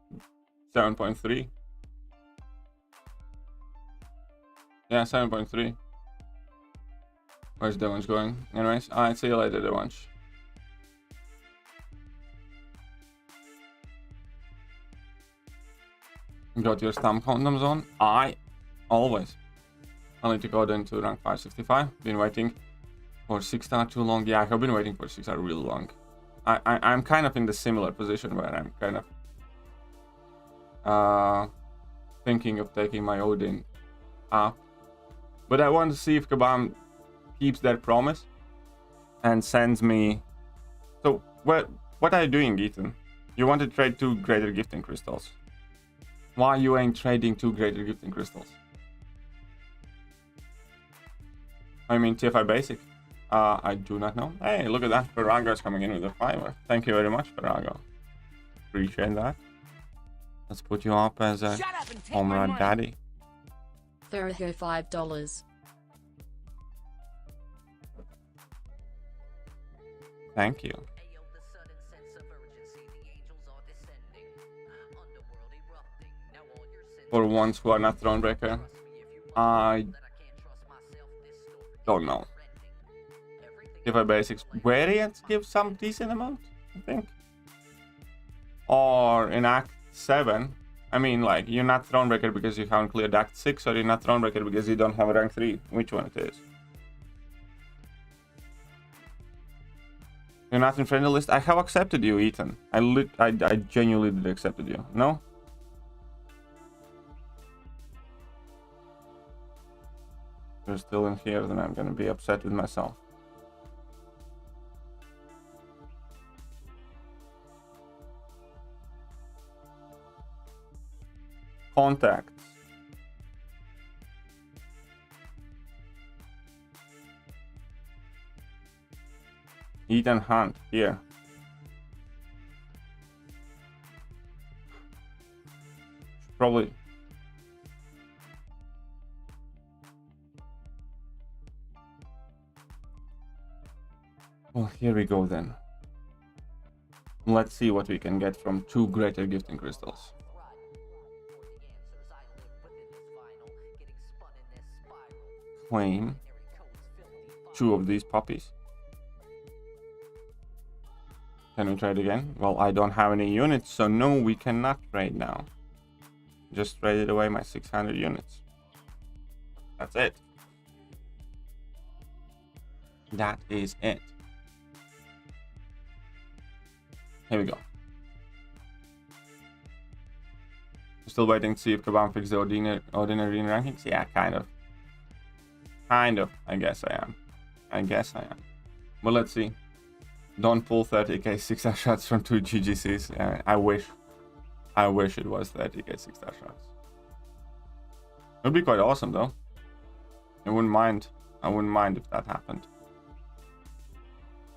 7.3. Yeah, 7.3. Where's Devonch going? Anyways, alright, see you later, Devonch. Got your stamp condoms on? Always. I need to go then to rank 565. Been waiting for 6-star too long. Yeah, I have been waiting for 6-star really long. I'm kind of in the similar position where I'm kind of thinking of taking my Odin up. But I want to see if Kabam keeps their promise and sends me... So, what are you doing, Ethan? You want to trade 2 greater gifting crystals. Why you ain't trading 2 greater gifting crystals? I mean, TFI basic. I do not know. Hey, look at that. Parago is coming in with a 5. Thank you very much, Parago. Appreciate that. Let's put you up as a Comrade daddy. Thekiryu $5. Thank you. For ones who are not Thronebreaker, I don't know. If I basics variants give some decent amount, I think. Or in Act 7, I mean, like, you're not Thronebreaker because you haven't cleared Act 6, or you're not Thronebreaker because you don't have a rank 3. Which one it is? You're not in friendly list? I have accepted you, Ethan. I genuinely did accepted you. No? If you're still in here, then I'm gonna be upset with myself. Contacts. Eat and hunt here. Probably. Well, here we go then. Let's see what we can get from 2 greater gifting crystals. Claim 2 of these puppies. Can we trade again? Well, I don't have any units, so no, we cannot trade now. Just traded away my 600 units. That's it. That is it. Here we go. Still waiting to see if Kabam fixed the ordinary rankings? Yeah, kind of. Kind of. I guess I am. But let's see. Don't pull 30k 6-star shots from 2 GGCs. I wish it was 30k 6-star shots. It would be quite awesome though. I wouldn't mind if that happened.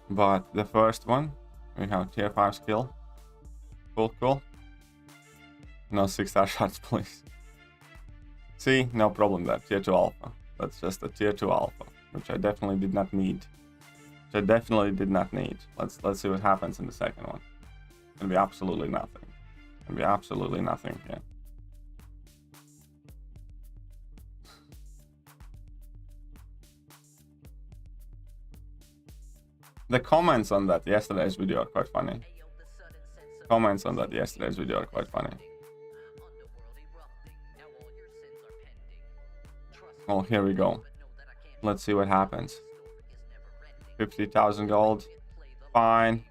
But the first one, we have tier 5 skill. Cool. No 6-star shots, please. See, no problem there. Tier 2 alpha. That's just a tier 2 alpha, which I definitely did not need. Let's see what happens in the second one. It's gonna be absolutely nothing. Yeah. The comments on that yesterday's video are quite funny. Well, here we go. Let's see what happens. 50,000 gold, fine,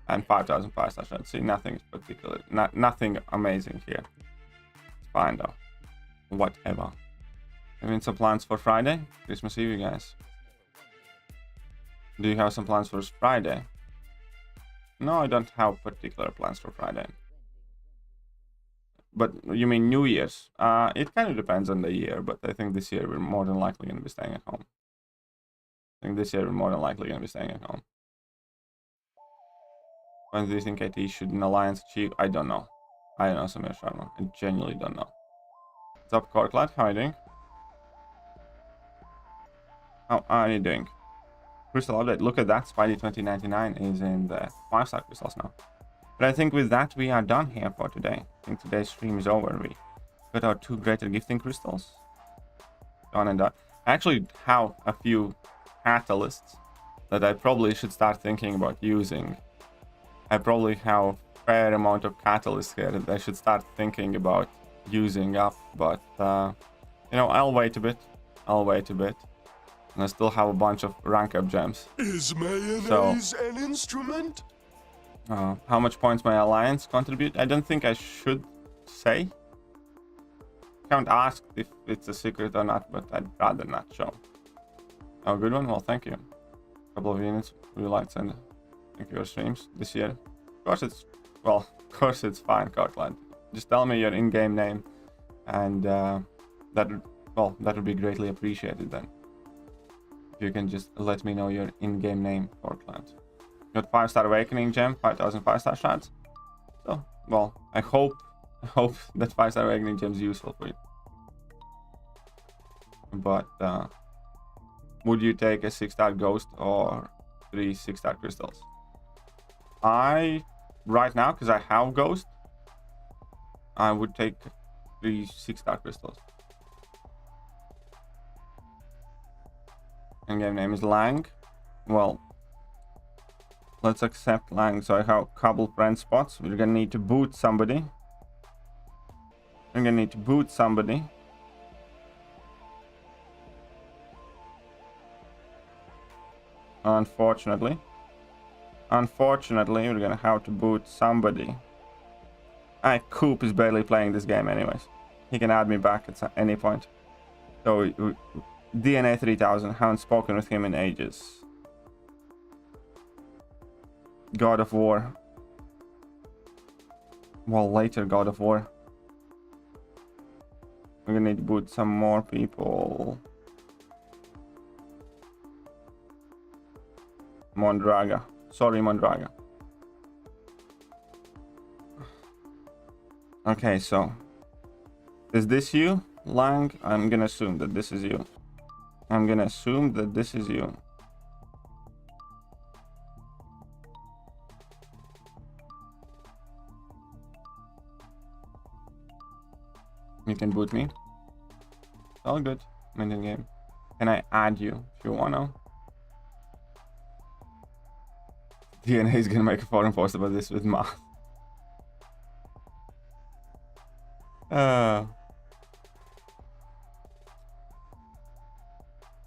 and 5,000 5-star shots. See, nothing particular, nothing amazing here. It's fine though. Whatever. Having some plans for Friday, Christmas Eve, you guys. Do you have some plans for Friday? No, I don't have particular plans for Friday. But you mean New Year's? It kind of depends on the year, but I think this year we're more than likely going to be staying at home. When do you think IT should an alliance achieve? I don't know. I don't know, Samir Sharma. I genuinely don't know. What's up, Corklad? How are you doing? How are you doing? Crystal update. Look at that. Spidey 2099 is in the 5-star crystals now. But I think with that, we are done here for today. I think today's stream is over. We got our 2 greater gifting crystals. Done and done. I actually have a few catalysts that I probably should start thinking about using. I probably have a fair amount of catalysts here that I should start thinking about using up. But, you know, I'll wait a bit. And I still have a bunch of rank up gems. Is mayonnaise an instrument? How much points my alliance contribute? I don't think I should say. I haven't asked if it's a secret or not, but I'd rather not show. Oh, good one. Well, thank you. A couple of units. Really like send. Thank you for streams this year. Of course it's fine, Cortland. Just tell me your in-game name, and that would be greatly appreciated then. If you can just let me know your in-game name, Cortland. Got 5-star awakening gem, 5,000 5-star shards. So, well, I hope that 5-star awakening gem is useful for you. But would you take a 6-star ghost or 3 6-star crystals? Right now, because I have ghost, I would take 3 6-star crystals. In-game name is Lang. Well, let's accept Lang. So I have a couple friend spots. We're gonna need to boot somebody. Unfortunately, we're gonna have to boot somebody. Coop is barely playing this game anyways. He can add me back at any point. So DNA 3000, haven't spoken with him in ages. God of War. Well, later God of War. We're gonna need to boot some more people. Mondraga. Sorry, Mondraga. Okay, so is this you, Lang? I'm gonna assume that this is you. You can boot me. All good. I'm in the game. Can I add you if you wanna? DNA is gonna make a forum post about this with math.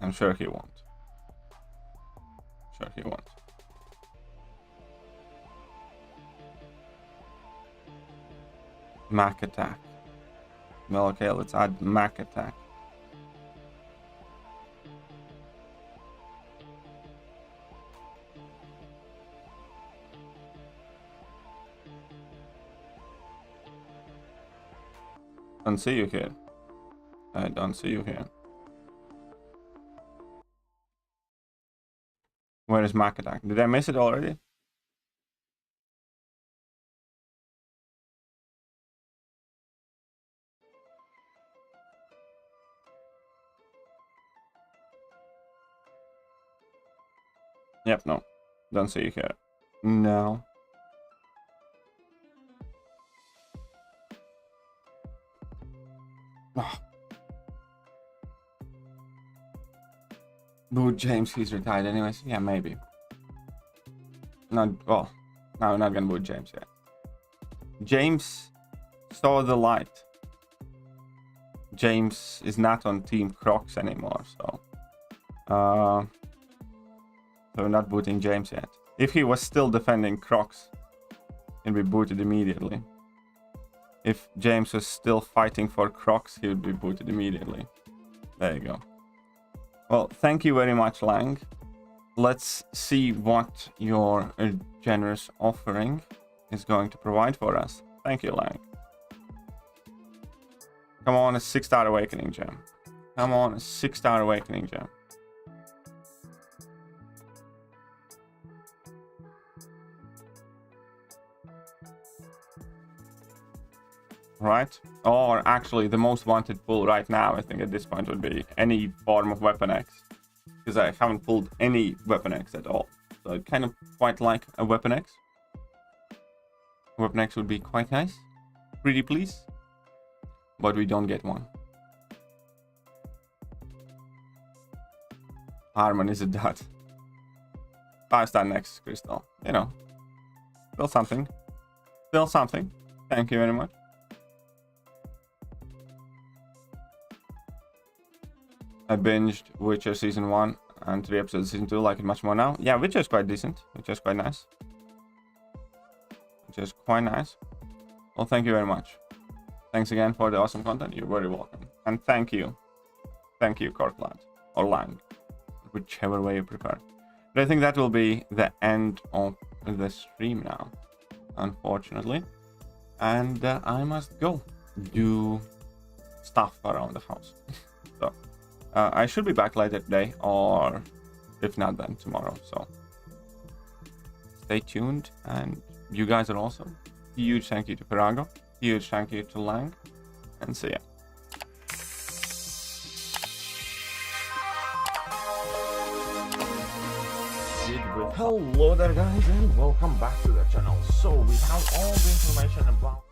I'm sure he won't. Mac attack. Well, okay, let's add Mac attack. Don't see you here. I don't see you here. Where is Mac attack? Did I miss it already? Yep, no. Don't see you here. No. Oh. Boot James, he's retired anyways. Yeah, maybe. No, well, no, we're not gonna boot James yet. James saw the light. James is not on Team Crocs anymore, so we're not booting James yet. If he was still defending Crocs, he'd be booted immediately. If James was still fighting for Crocs, he would be booted immediately. There you go. Well, thank you very much, Lang. let's see what your generous offering is going to provide for us. Thank you, Lang. Come on, a 6-star awakening gem. Come on, a 6-star awakening gem. Right? Or actually, the most wanted pull right now, I think at this point, would be any form of Weapon X. Because I haven't pulled any Weapon X at all. So I kind of quite like a Weapon X. Weapon X would be quite nice. Pretty please. But we don't get one. Harmon is a dud. 5-star next crystal. You know. Still something. Still something. Thank you very much. I binged Witcher Season 1 and 3 episodes of Season 2. Like it much more now. Yeah, Witcher is quite decent. Witcher is quite nice. Witcher is quite nice. Well, thank you very much. Thanks again for the awesome content. You're very welcome. And thank you. Thank you, Corklad. Or Lang. Whichever way you prefer. But I think that will be the end of the stream now. Unfortunately. And I must go do stuff around the house. So I should be back later today, or if not, then tomorrow. So stay tuned, and you guys are awesome. Huge thank you to Pirago, huge thank you to Lang, and see ya. Hello there, guys, and welcome back to the channel. So we have all the information about